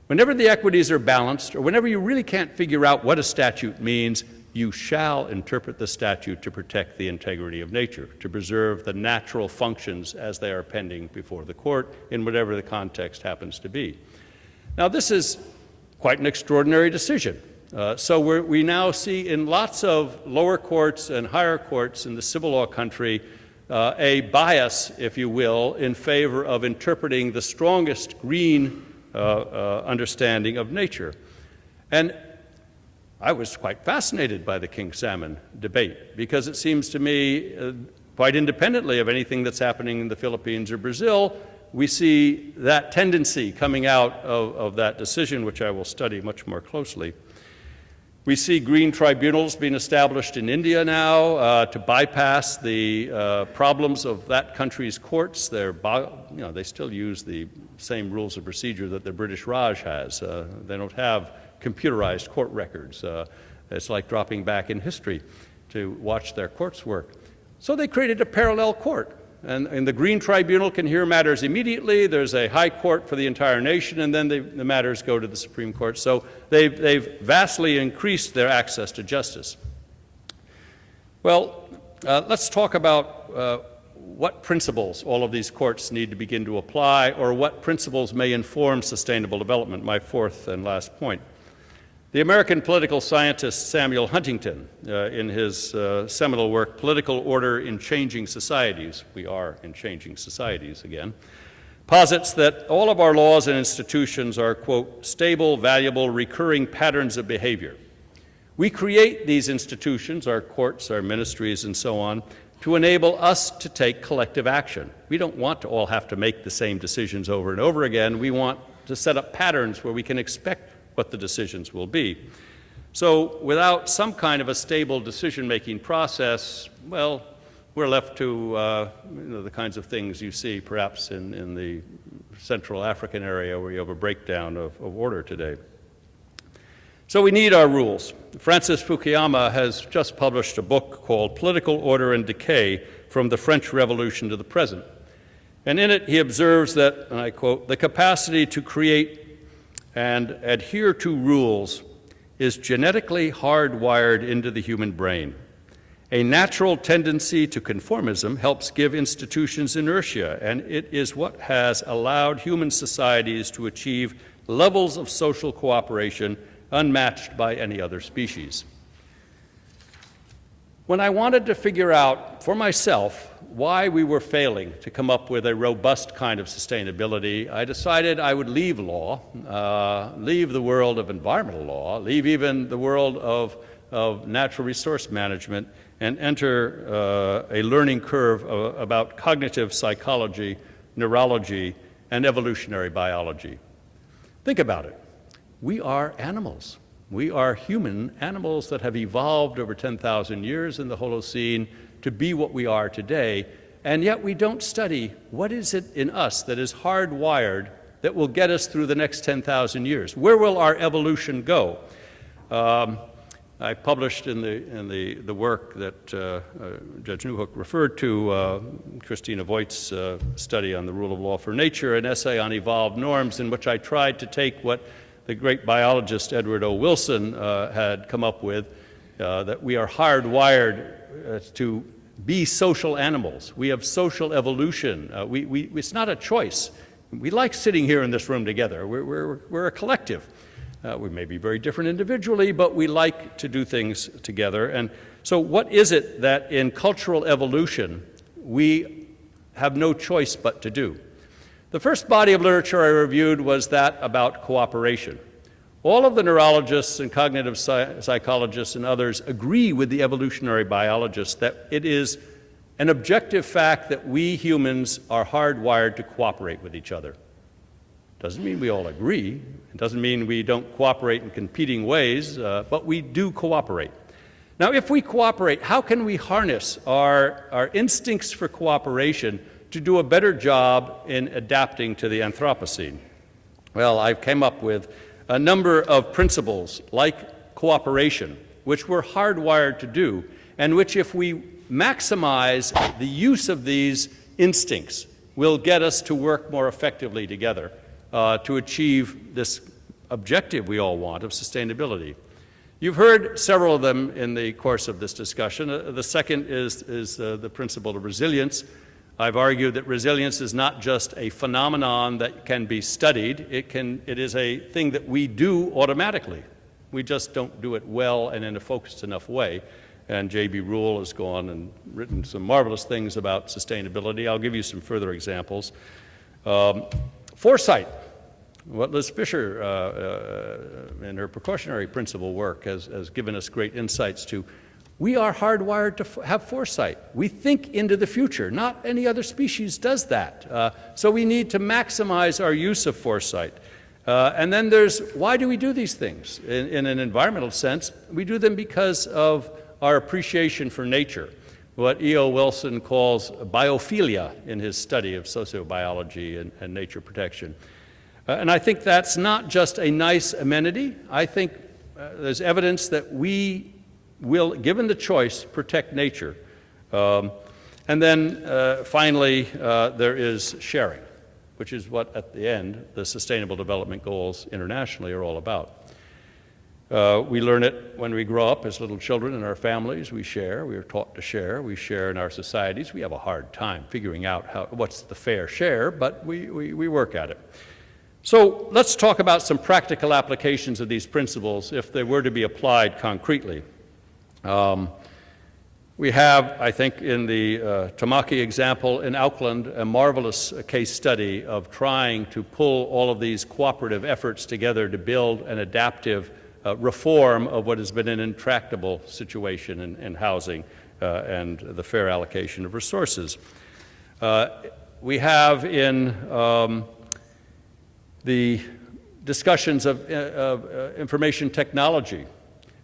Whenever the equities are balanced, or whenever you really can't figure out what a statute means, you shall interpret the statute to protect the integrity of nature, to preserve the natural functions as they are pending before the court in whatever the context happens to be. Now, this is quite an extraordinary decision. So we now see in lots of lower courts and higher courts in the civil law country a bias, if you will, in favor of interpreting the strongest green understanding of nature. And I was quite fascinated by the king salmon debate, because it seems to me, quite independently of anything that's happening in the Philippines or Brazil, we see that tendency coming out of that decision, which I will study much more closely. We see green tribunals being established in India now to bypass the problems of that country's courts. They still use the same rules of procedure that the British Raj has. They don't have computerized court records. It's like dropping back in history to watch their courts work. So they created a parallel court. And the Green Tribunal can hear matters immediately. There's a high court for the entire nation, and then the matters go to the Supreme Court. So they've vastly increased their access to justice. Well, let's talk about what principles all of these courts need to begin to apply, or what principles may inform sustainable development, my fourth and last point. The American political scientist Samuel Huntington, in his seminal work, Political Order in Changing Societies, we are in changing societies again, posits that all of our laws and institutions are, quote, stable, valuable, recurring patterns of behavior. We create these institutions, our courts, our ministries, and so on, to enable us to take collective action. We don't want to all have to make the same decisions over and over again. We want to set up patterns where we can expect what the decisions will be. So without some kind of a stable decision-making process, well, we're left to the kinds of things you see perhaps in the Central African area where you have a breakdown of order today. So we need our rules. Francis Fukuyama has just published a book called Political Order and Decay, From the French Revolution to the Present. And in it he observes that, and I quote, the capacity to create and adhere to rules is genetically hardwired into the human brain. A natural tendency to conformism helps give institutions inertia, and it is what has allowed human societies to achieve levels of social cooperation unmatched by any other species. When I wanted to figure out for myself why we were failing to come up with a robust kind of sustainability, I decided I would leave law, leave the world of environmental law, leave even the world of natural resource management, and enter a learning curve about cognitive psychology, neurology, and evolutionary biology. Think about it. We are animals. We are human animals that have evolved over 10,000 years in the Holocene to be what we are today, and yet we don't study what is it in us that is hardwired that will get us through the next 10,000 years. Where will our evolution go? I published in the work that Judge Newhook referred to, Christina Voigt's study on the rule of law for nature, an essay on evolved norms in which I tried to take what the great biologist Edward O. Wilson had come up with, that we are hardwired to be social animals. We have social evolution. It's not a choice. We like sitting here in this room together. We're a collective. We may be very different individually, but we like to do things together. And so what is it that in cultural evolution we have no choice but to do? The first body of literature I reviewed was that about cooperation. All of the neurologists and cognitive psychologists and others agree with the evolutionary biologists that it is an objective fact that we humans are hardwired to cooperate with each other. Doesn't mean we all agree. It doesn't mean we don't cooperate in competing ways, but we do cooperate. Now, if we cooperate, how can we harness our instincts for cooperation to do a better job in adapting to the Anthropocene? Well, I've come up with a number of principles like cooperation, which we're hardwired to do, and which if we maximize the use of these instincts will get us to work more effectively together to achieve this objective we all want of sustainability. You've heard several of them in the course of this discussion. The second is the principle of resilience. I've argued that resilience is not just a phenomenon that can be studied. It is a thing that we do automatically. We just don't do it well and in a focused enough way. And J.B. Rule has gone and written some marvelous things about sustainability. I'll give you some further examples. Foresight. What Liz Fisher, in her precautionary principle work, has given us great insights to. We are hardwired to have foresight. We think into the future. Not any other species does that. So we need to maximize our use of foresight. And then there's, why do we do these things? In an environmental sense, we do them because of our appreciation for nature. what E.O. Wilson calls biophilia in his study of sociobiology and nature protection. And I think that's not just a nice amenity. I think there's evidence that we will, given the choice, protect nature. And then finally, there is sharing, which is what, at the end, the Sustainable Development Goals internationally are all about. We learn it when we grow up as little children in our families. We share. We are taught to share. We share in our societies. We have a hard time figuring out what's the fair share, but we work at it. So let's talk about some practical applications of these principles if they were to be applied concretely. We have, I think, in the Tamaki example in Auckland, a marvelous case study of trying to pull all of these cooperative efforts together to build an adaptive reform of what has been an intractable situation in housing and the fair allocation of resources. We have in the discussions of information technology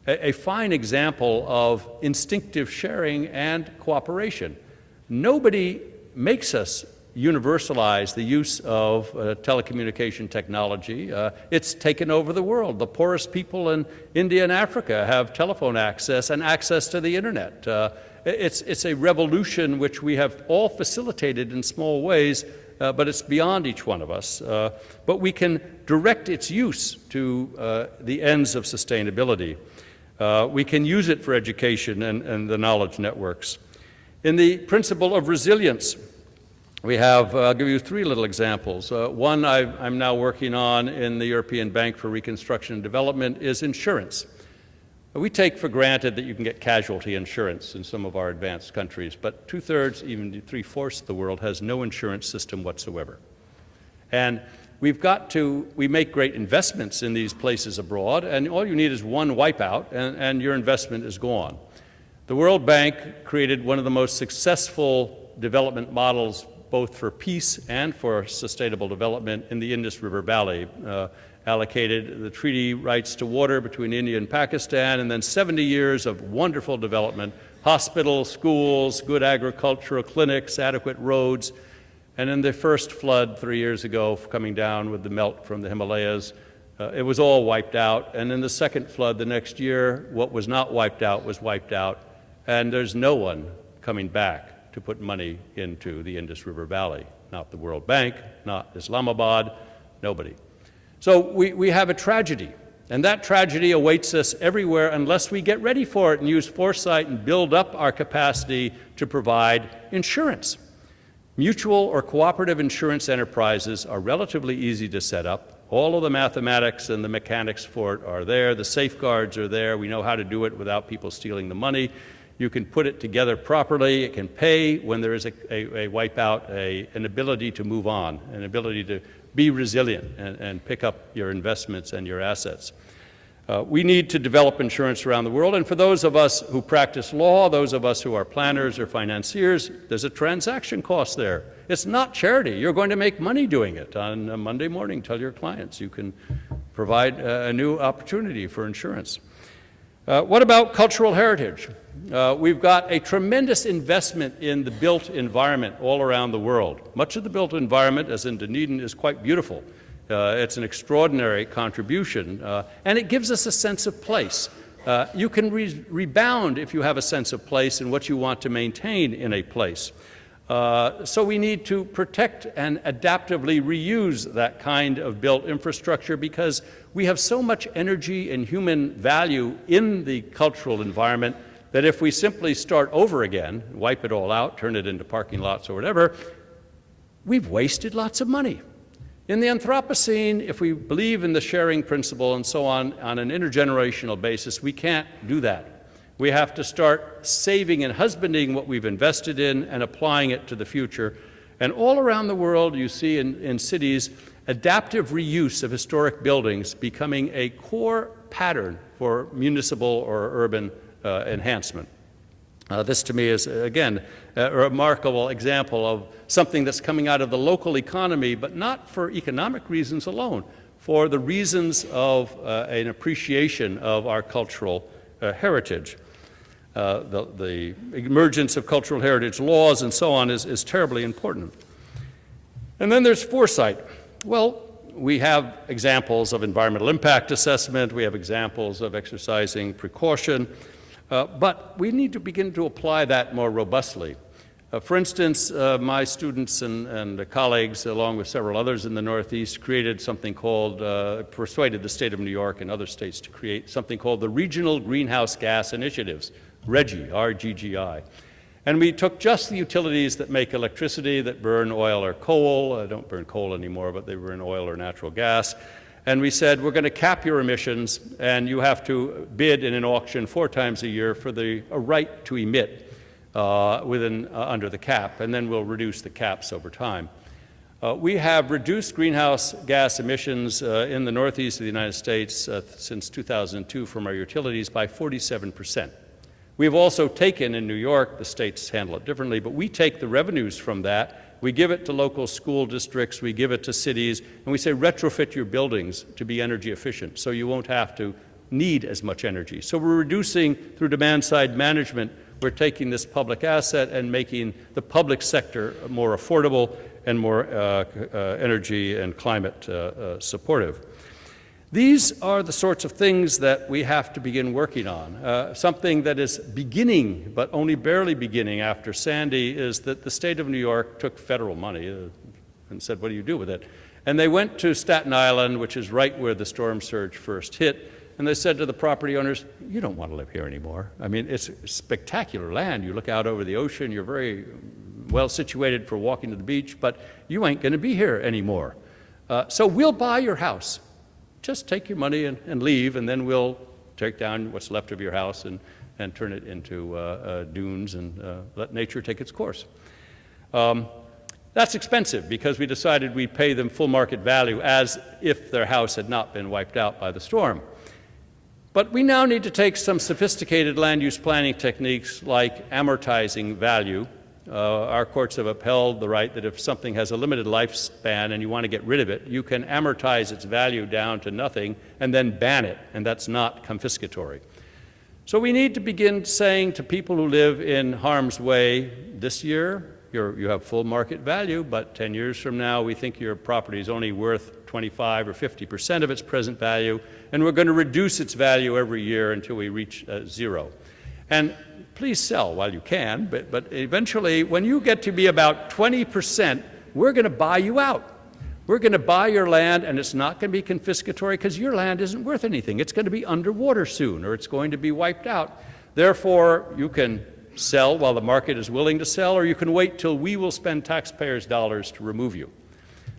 a fine example of instinctive sharing and cooperation. Nobody makes us universalize the use of telecommunication technology. It's taken over the world. The poorest people in India and Africa have telephone access and access to the internet. It's a revolution which we have all facilitated in small ways, but it's beyond each one of us. But we can direct its use to the ends of sustainability. We can use it for education and the knowledge networks. In the principle of resilience, we have, I'll give you three little examples. One I'm now working on in the European Bank for Reconstruction and Development is insurance. We take for granted that you can get casualty insurance in some of our advanced countries, but 2/3, even 3/4 of the world has no insurance system whatsoever. And we make great investments in these places abroad, and all you need is one wipeout, and your investment is gone. The World Bank created one of the most successful development models both for peace and for sustainable development in the Indus River Valley, allocated the treaty rights to water between India and Pakistan, and then 70 years of wonderful development, hospitals, schools, good agricultural clinics, adequate roads. And in the first flood 3 years ago, coming down with the melt from the Himalayas, it was all wiped out. And in the second flood the next year, what was not wiped out was wiped out. And there's no one coming back to put money into the Indus River Valley. Not the World Bank, not Islamabad, nobody. So we have a tragedy, and that tragedy awaits us everywhere unless we get ready for it and use foresight and build up our capacity to provide insurance. Mutual or cooperative insurance enterprises are relatively easy to set up. All of the mathematics and the mechanics for it are there. The safeguards are there. We know how to do it without people stealing the money. You can put it together properly. It can pay when there is a wipeout, an ability to move on, an ability to be resilient and pick up your investments and your assets. We need to develop insurance around the world, and for those of us who practice law, those of us who are planners or financiers, there's a transaction cost there. It's not charity. You're going to make money doing it. On a Monday morning, tell your clients you can provide a new opportunity for insurance. What about cultural heritage? We've got a tremendous investment in the built environment all around the world. Much of the built environment, as in Dunedin, is quite beautiful. It's an extraordinary contribution, and it gives us a sense of place. You can rebound if you have a sense of place and what you want to maintain in a place. So we need to protect and adaptively reuse that kind of built infrastructure because we have so much energy and human value in the cultural environment that if we simply start over again, wipe it all out, turn it into parking lots or whatever, we've wasted lots of money. In the Anthropocene, if we believe in the sharing principle and so on an intergenerational basis, we can't do that. We have to start saving and husbanding what we've invested in and applying it to the future. And all around the world, you see in cities, adaptive reuse of historic buildings becoming a core pattern for municipal or urban enhancement. This to me is, again, a remarkable example of something that's coming out of the local economy, but not for economic reasons alone, for the reasons of an appreciation of our cultural heritage. the emergence of cultural heritage laws and so on is terribly important. And then there's foresight. Well, we have examples of environmental impact assessment, we have examples of exercising precaution, but we need to begin to apply that more robustly. For instance, my students and colleagues, along with several others in the Northeast, created something called, persuaded the state of New York and other states to create something called the Regional Greenhouse Gas Initiatives, RGGI, R-G-G-I. And we took just the utilities that make electricity, that burn oil or coal, don't burn coal anymore, but they burn oil or natural gas, and we said, we're going to cap your emissions, and you have to bid in an auction 4 times a year for a right to emit under the cap, and then we'll reduce the caps over time. We have reduced greenhouse gas emissions in the Northeast of the United States since 2002 from our utilities by 47%. We've also taken in New York, the states handle it differently, but we take the revenues from that, we give it to local school districts, we give it to cities, and we say retrofit your buildings to be energy efficient so you won't have to need as much energy. So we're reducing through demand-side management. We're taking this public asset and making the public sector more affordable and more energy and climate supportive. These are the sorts of things that we have to begin working on. Something that is beginning, but only barely beginning after Sandy, is that the state of New York took federal money and said, what do you do with it? And they went to Staten Island, which is right where the storm surge first hit, and they said to the property owners, you don't want to live here anymore. I mean, it's spectacular land. You look out over the ocean, you're very well situated for walking to the beach, but you ain't going to be here anymore. So we'll buy your house. Just take your money and leave, and then we'll take down what's left of your house and turn it into dunes and let nature take its course. That's expensive because we decided we'd pay them full market value as if their house had not been wiped out by the storm. But we now need to take some sophisticated land use planning techniques like amortizing value. Our courts have upheld the right that if something has a limited lifespan and you want to get rid of it, you can amortize its value down to nothing and then ban it, and that's not confiscatory. So we need to begin saying to people who live in harm's way, this year you have full market value, but 10 years from now we think your property is only worth 25 or 50% of its present value, and we're going to reduce its value every year until we reach zero. And please sell while you can, but eventually, when you get to be about 20%, we're going to buy you out. We're going to buy your land, and it's not going to be confiscatory because your land isn't worth anything. It's going to be underwater soon, or it's going to be wiped out. Therefore, you can sell while the market is willing to sell, or you can wait till we will spend taxpayers' dollars to remove you.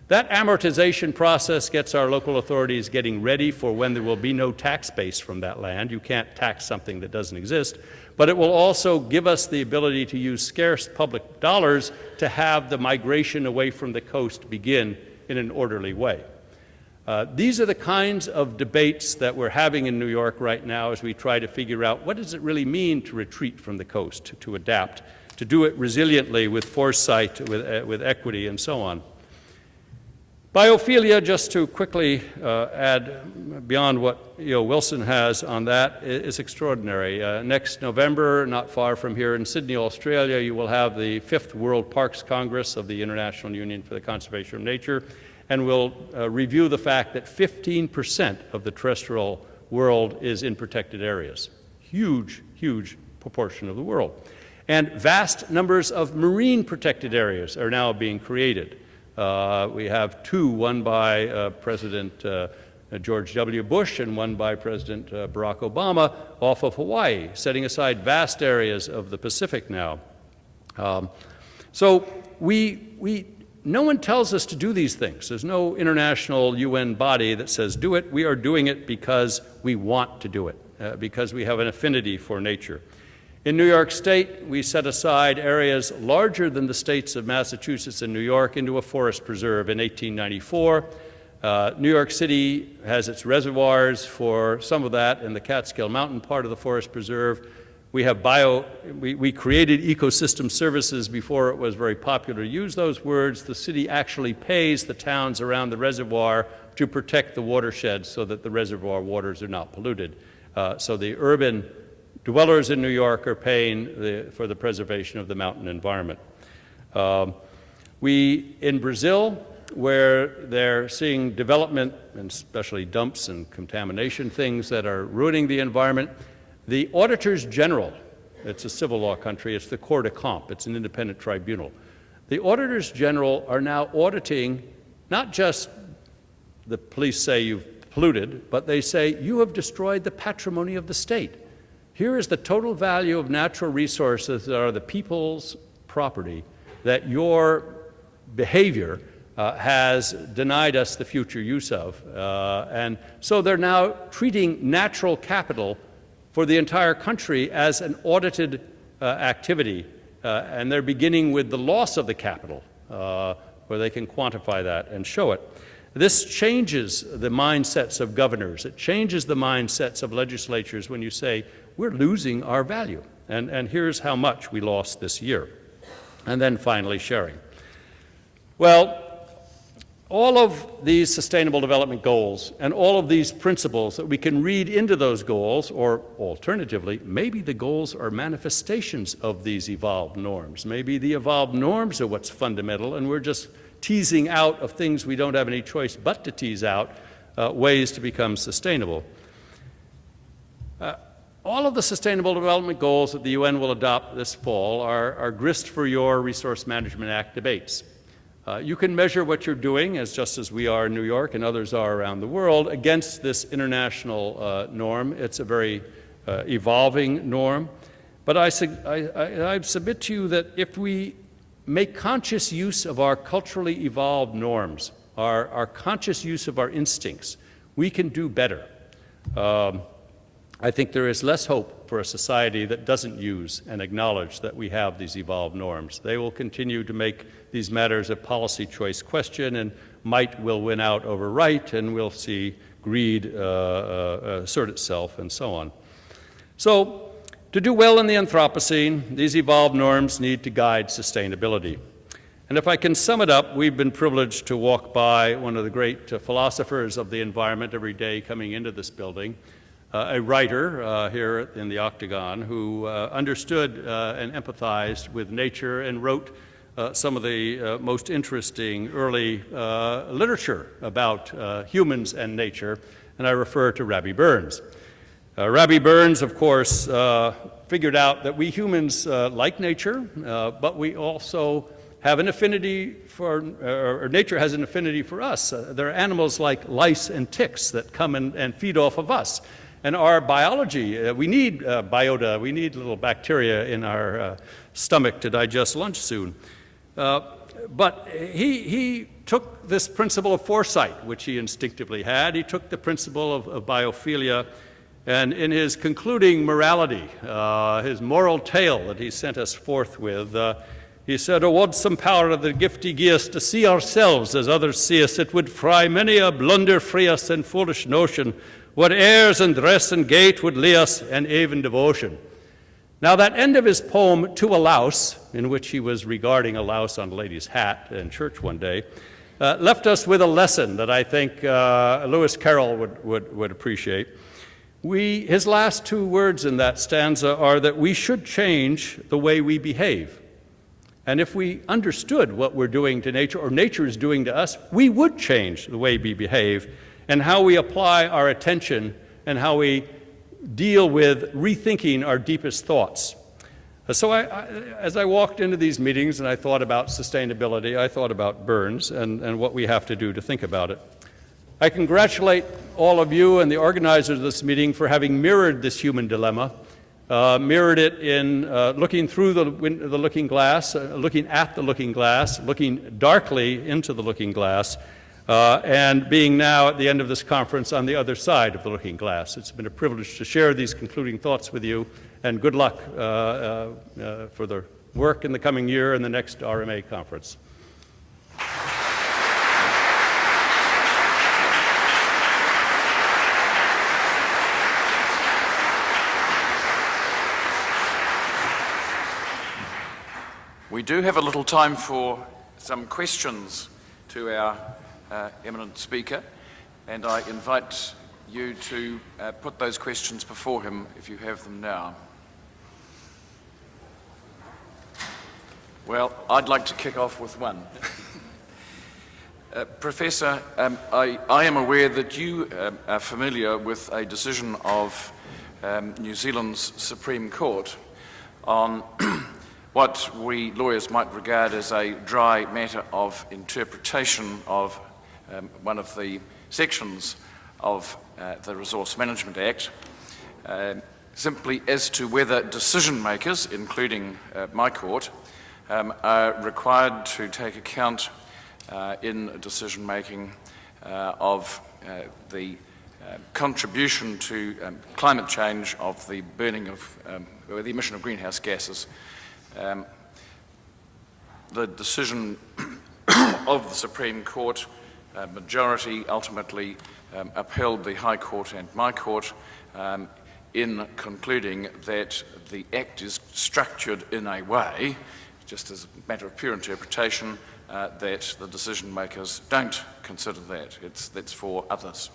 That amortization process gets our local authorities getting ready for when there will be no tax base from that land. You can't tax something that doesn't exist. But it will also give us the ability to use scarce public dollars to have the migration away from the coast begin in an orderly way. These are the kinds of debates that we're having in New York right now as we try to figure out what does it really mean to retreat from the coast, to adapt, to do it resiliently with foresight, with equity, and so on. Biophilia, just to quickly add beyond what E.O. Wilson has on that, is extraordinary. Next November, not far from here in Sydney, Australia, you will have the 5th World Parks Congress of the International Union for the Conservation of Nature, and we'll review the fact that 15% of the terrestrial world is in protected areas. Huge, huge proportion of the world. And vast numbers of marine protected areas are now being created. We have 2, one by President George W. Bush and one by President Barack Obama off of Hawaii, setting aside vast areas of the Pacific now. So no one tells us to do these things. There's no international UN body that says do it. We are doing it because we want to do it, because we have an affinity for nature. In New York State, we set aside areas larger than the states of Massachusetts and New York into a forest preserve in 1894. New York City has its reservoirs for some of that in the Catskill Mountain part of the forest preserve. We have we created ecosystem services before it was very popular to use those words. The city actually pays the towns around the reservoir to protect the watershed so that the reservoir waters are not polluted. So the urban dwellers in New York are paying for the preservation of the mountain environment. In Brazil, where they're seeing development, and especially dumps and contamination, things that are ruining the environment, the auditors general, it's a civil law country, it's the Cour des Comptes, it's an independent tribunal. The auditors general are now auditing not just the police say you've polluted, but they say you have destroyed the patrimony of the state. Here is the total value of natural resources that are the people's property that your behavior has denied us the future use of. And so they're now treating natural capital for the entire country as an audited activity. And they're beginning with the loss of the capital, where they can quantify that and show it. This changes the mindsets of governors. It changes the mindsets of legislatures when you say, we're losing our value. And here's how much we lost this year. And then finally, sharing. Well, all of these sustainable development goals and all of these principles that we can read into those goals, or alternatively, maybe the goals are manifestations of these evolved norms. Maybe the evolved norms are what's fundamental, and we're just teasing out of things we don't have any choice but to tease out ways to become sustainable. All of the Sustainable Development Goals that the UN will adopt this fall are grist for your Resource Management Act debates. You can measure what you're doing, just as we are in New York and others are around the world, against this international norm. It's a very evolving norm. But I submit to you that if we make conscious use of our culturally evolved norms, our conscious use of our instincts, we can do better. I think there is less hope for a society that doesn't use and acknowledge that we have these evolved norms. They will continue to make these matters a policy choice question, and might will win out over right, and we'll see greed assert itself, and so on. So, to do well in the Anthropocene, these evolved norms need to guide sustainability. And if I can sum it up, we've been privileged to walk by one of the great philosophers of the environment every day coming into this building, a writer here in the Octagon who understood and empathized with nature and wrote some of the most interesting early literature about humans and nature, and I refer to Rabbie Burns. Rabbie Burns, of course, figured out that we humans like nature, but we also have an affinity for, or nature has an affinity for us. There are animals like lice and ticks that come and feed off of us. And our biology, we need biota, we need little bacteria in our stomach to digest lunch soon. But he took this principle of foresight, which he instinctively had. He took the principle of biophilia, and in his concluding morality, his moral tale that he sent us forth with, he said, "O wad some power of the gift he gie us to see ourselves as others see us, it would fry many a blunder free us and foolish notion, what airs and dress and gait would lay us and even devotion." Now that end of his poem, To a Louse, in which he was regarding a louse on a lady's hat in church one day, left us with a lesson that I think Lewis Carroll would appreciate. His last two words in that stanza are that we should change the way we behave. And if we understood what we're doing to nature, or nature is doing to us, we would change the way we behave and how we apply our attention and how we deal with rethinking our deepest thoughts. So as I walked into these meetings and I thought about sustainability, I thought about Burns and what we have to do to think about it. I congratulate all of you and the organizers of this meeting for having mirrored this human dilemma, mirrored it in looking through the looking glass, looking at the looking glass, looking darkly into the looking glass, and being now at the end of this conference on the other side of the looking glass. It's been a privilege to share these concluding thoughts with you, and good luck for the work in the coming year and the next RMA conference. We do have a little time for some questions to our eminent speaker, and I invite you to put those questions before him if you have them now. Well, I'd like to kick off with one. Professor, I am aware that you are familiar with a decision of New Zealand's Supreme Court on what we lawyers might regard as a dry matter of interpretation of one of the sections of the Resource Management Act, simply as to whether decision makers, including my court, are required to take account in decision making of the contribution to climate change of the burning of, or the emission of greenhouse gases. The decision of the Supreme Court majority ultimately upheld the High Court and my court in concluding that the Act is structured in a way, just as a matter of pure interpretation, that the decision makers don't consider that. That's for others.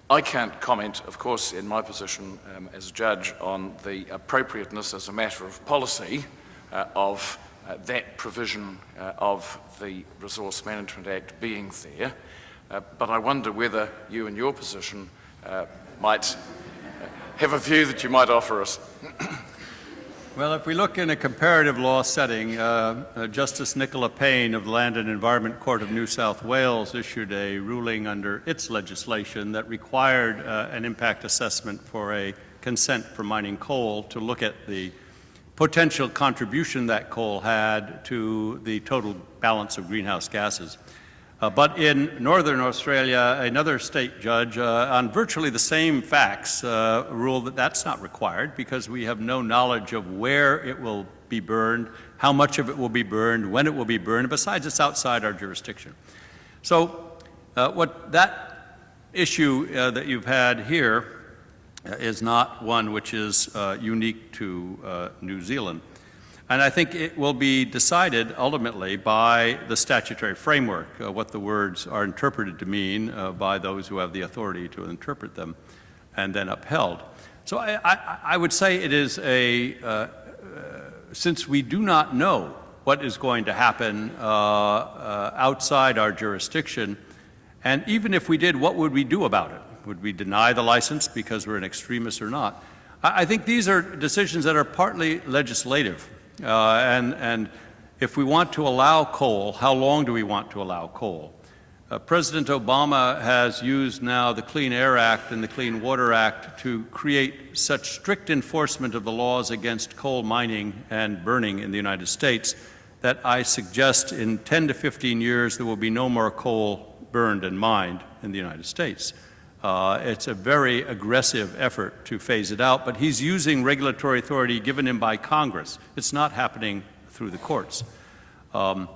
I can't comment, of course, in my position as a judge on the appropriateness as a matter of policy of that provision of the Resource Management Act being there, but I wonder whether you in your position might have a view that you might offer us. Well, if we look in a comparative law setting, Justice Nicola Payne of the Land and Environment Court of New South Wales issued a ruling under its legislation that required an impact assessment for a consent for mining coal to look at the potential contribution that coal had to the total balance of greenhouse gases. But in Northern Australia, another state judge, on virtually the same facts, ruled that that's not required because we have no knowledge of where it will be burned, how much of it will be burned, when it will be burned. Besides, it's outside our jurisdiction. So what that issue that you've had here is not one which is unique to New Zealand. And I think it will be decided ultimately by the statutory framework, what the words are interpreted to mean by those who have the authority to interpret them, and then upheld. So I would say it is since we do not know what is going to happen outside our jurisdiction, and even if we did, what would we do about it? Would we deny the license because we're an extremist or not? I think these are decisions that are partly legislative. And if we want to allow coal, how long do we want to allow coal? President Obama has used now the Clean Air Act and the Clean Water Act to create such strict enforcement of the laws against coal mining and burning in the United States that I suggest in 10 to 15 years there will be no more coal burned and mined in the United States. It's a very aggressive effort to phase it out, but he's using regulatory authority given him by Congress. It's not happening through the courts. I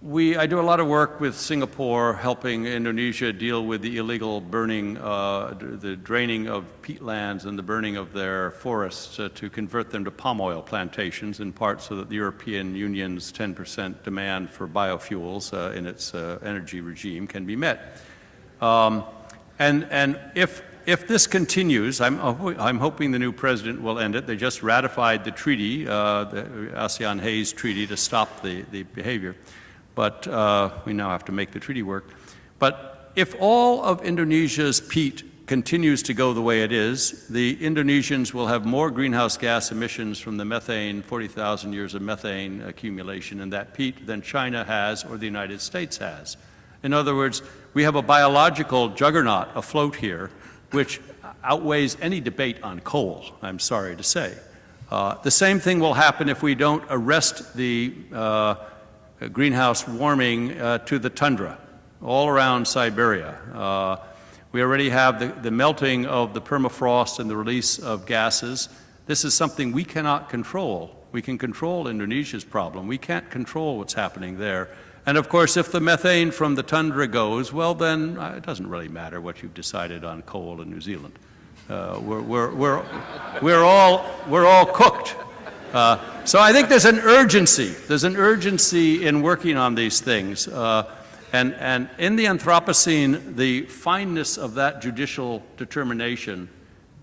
do a lot of work with Singapore, helping Indonesia deal with the illegal burning, the draining of peatlands and the burning of their forests to convert them to palm oil plantations, in part so that the European Union's 10% demand for biofuels in its energy regime can be met. And if this continues, I'm hoping the new president will end it. They just ratified the treaty, the ASEAN-Hayes Treaty, to stop the behavior. But we now have to make the treaty work. But if all of Indonesia's peat continues to go the way it is, the Indonesians will have more greenhouse gas emissions from the methane, 40,000 years of methane accumulation in that peat than China has or the United States has. In other words, we have a biological juggernaut afloat here, which outweighs any debate on coal, I'm sorry to say. The same thing will happen if we don't arrest the greenhouse warming to the tundra all around Siberia. We already have the melting of the permafrost and the release of gases. This is something we cannot control. We can control Indonesia's problem. We can't control what's happening there. And of course, if the methane from the tundra goes, well, then it doesn't really matter what you've decided on coal in New Zealand. We're all cooked. So I think there's an urgency. There's an urgency in working on these things. And in the Anthropocene, the fineness of that judicial determination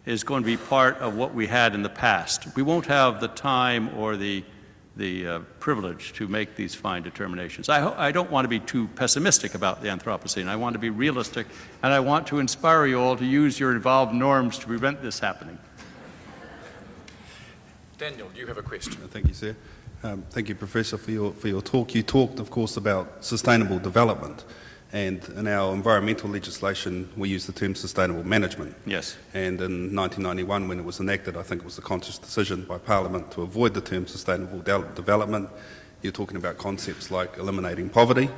is going to be part of what we had in the past. We won't have the time or the privilege to make these fine determinations. I don't want to be too pessimistic about the Anthropocene. I want to be realistic, and I want to inspire you all to use your evolved norms to prevent this happening. Daniel, you have a question. Thank you, sir. Thank you, Professor, for your talk. You talked, of course, about sustainable development. And in our environmental legislation, we use the term sustainable management. Yes. And in 1991, when it was enacted, I think it was a conscious decision by Parliament to avoid the term sustainable development. You're talking about concepts like eliminating poverty,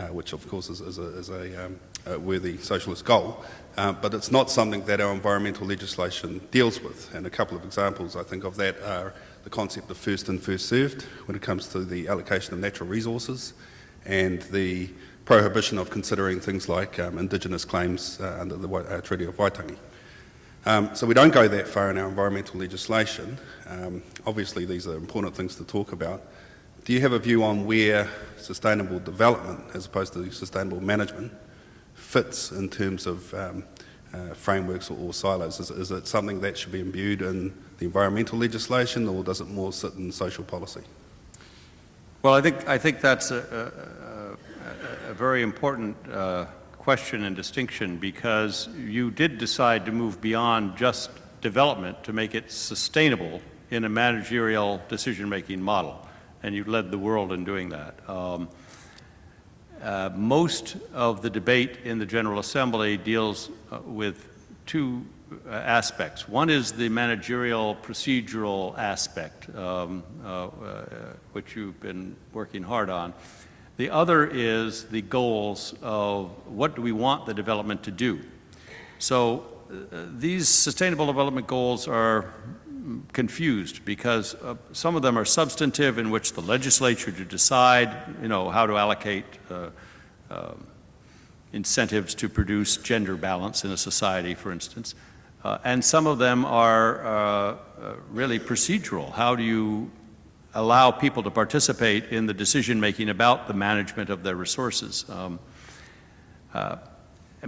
which of course is a worthy socialist goal. But it's not something that our environmental legislation deals with. And a couple of examples, I think, of that are the concept of first in, first served when it comes to the allocation of natural resources, and the prohibition of considering things like Indigenous claims under the Treaty of Waitangi. So we don't go that far in our environmental legislation. Obviously these are important things to talk about. Do you have a view on where sustainable development, as opposed to sustainable management, fits in terms of frameworks or silos? Is it something that should be imbued in the environmental legislation, or does it more sit in social policy? Well, I think that's a very important question and distinction, because you did decide to move beyond just development to make it sustainable in a managerial decision-making model, and you led the world in doing that. Most of the debate in the General Assembly deals with two aspects. One is the managerial procedural aspect, which you've been working hard on. The other is the goals of what do we want the development to do. So these sustainable development goals are confused, because some of them are substantive, in which the legislature to decide, how to allocate incentives to produce gender balance in a society, for instance. And some of them are really procedural. How do you allow people to participate in the decision-making about the management of their resources? And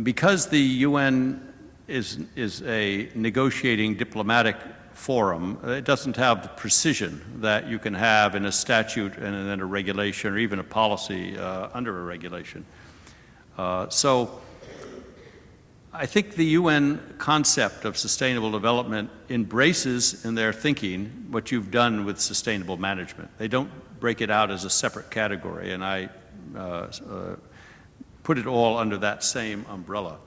because the UN is a negotiating diplomatic forum, it doesn't have the precision that you can have in a statute and then a regulation, or even a policy under a regulation. So I think the UN concept of sustainable development embraces in their thinking what you've done with sustainable management. They don't break it out as a separate category, and I put it all under that same umbrella.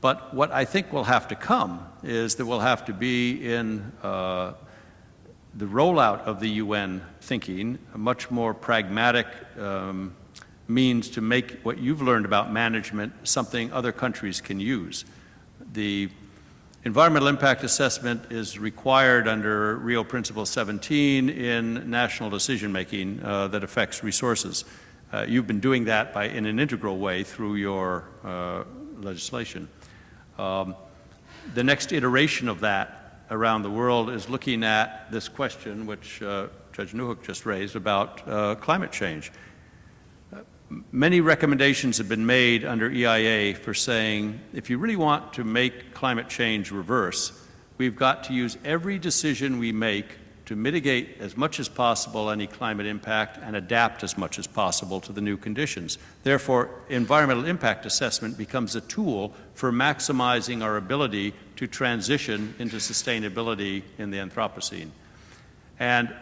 But what I think will have to come is there will have to be, in the rollout of the UN thinking, a much more pragmatic means to make what you've learned about management something other countries can use. The environmental impact assessment is required under Rio Principle 17 in national decision-making that affects resources. You've been doing that in an integral way through your legislation. The next iteration of that around the world is looking at this question, which Judge Newhook just raised, about climate change. Many recommendations have been made under EIA for saying, if you really want to make climate change reverse, we've got to use every decision we make to mitigate as much as possible any climate impact and adapt as much as possible to the new conditions. Therefore, environmental impact assessment becomes a tool for maximizing our ability to transition into sustainability in the Anthropocene. And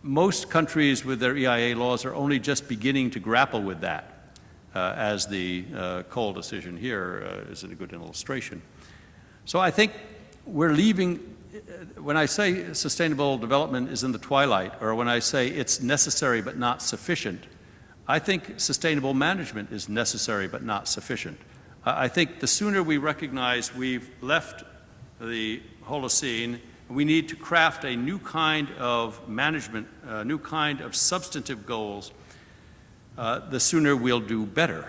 most countries with their EIA laws are only just beginning to grapple with that, as the Cole decision here is a good illustration. So I think we're leaving, when I say sustainable development is in the twilight, or when I say it's necessary but not sufficient, I think sustainable management is necessary but not sufficient. I think the sooner we recognize we've left the Holocene, we need to craft a new kind of management, a new kind of substantive goals, the sooner we'll do better.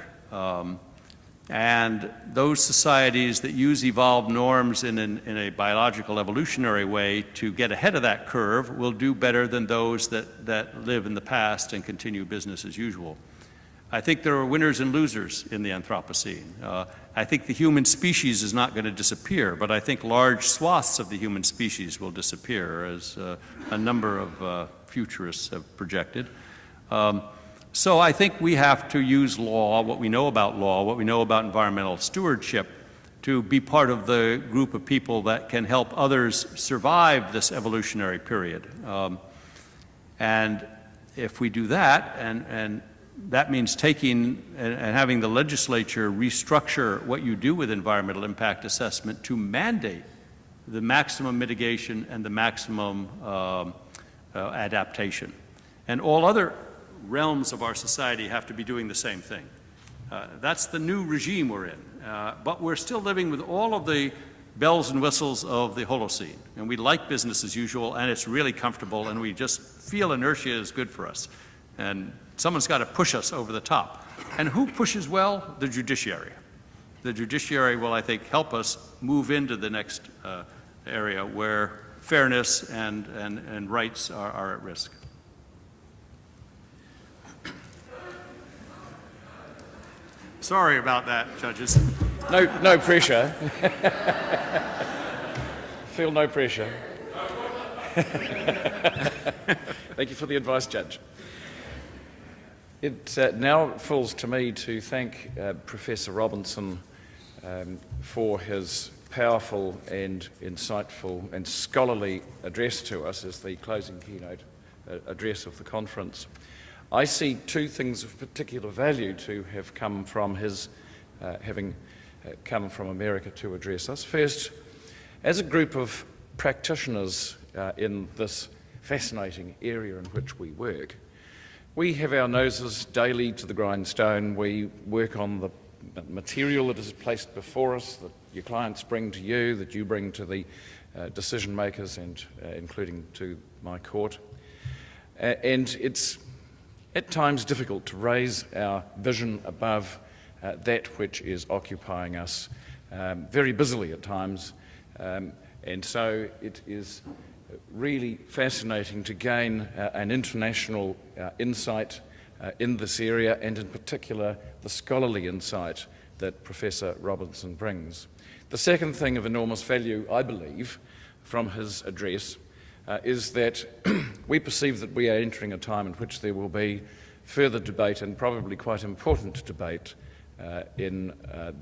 And those societies that use evolved norms in a biological evolutionary way to get ahead of that curve will do better than those that live in the past and continue business as usual. I think there are winners and losers in the Anthropocene. I think the human species is not going to disappear, but I think large swaths of the human species will disappear, as a number of futurists have projected. So I think we have to use law, what we know about law, what we know about environmental stewardship, to be part of the group of people that can help others survive this evolutionary period. And if we do that, and that means taking and having the legislature restructure what you do with environmental impact assessment to mandate the maximum mitigation and the maximum adaptation. And all other realms of our society have to be doing the same thing. That's the new regime we're in. But we're still living with all of the bells and whistles of the Holocene. And we like business as usual, and it's really comfortable, and we just feel inertia is good for us. And someone's got to push us over the top. And who pushes well? The judiciary. The judiciary will, I think, help us move into the next area where fairness and rights are at risk. Sorry about that, judges. No pressure. Feel no pressure. Thank you for the advice, Judge. It now falls to me to thank Professor Robinson for his powerful and insightful and scholarly address to us as the closing keynote address of the conference. I see two things of particular value to have come from his having come from America to address us. First, as a group of practitioners in this fascinating area in which we work, we have our noses daily to the grindstone. We work on the material that is placed before us, that your clients bring to you, that you bring to the decision makers, and including to my court. And it's at times difficult to raise our vision above that which is occupying us very busily at times. And so it is really fascinating to gain an international insight in this area, and in particular the scholarly insight that Professor Robinson brings. The second thing of enormous value, I believe, from his address is that we perceive that we are entering a time in which there will be further debate, and probably quite important debate, in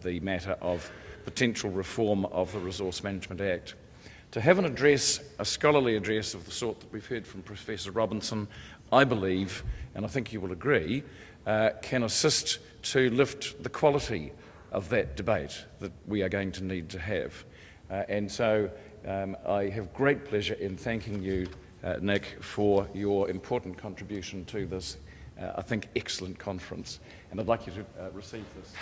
the matter of potential reform of the Resource Management Act. To have an address, a scholarly address of the sort that we've heard from Professor Robinson, I believe, and I think you will agree, can assist to lift the quality of that debate that we are going to need to have. And so I have great pleasure in thanking you, Nick, for your important contribution to this, I think, excellent conference. And I'd like you to receive this.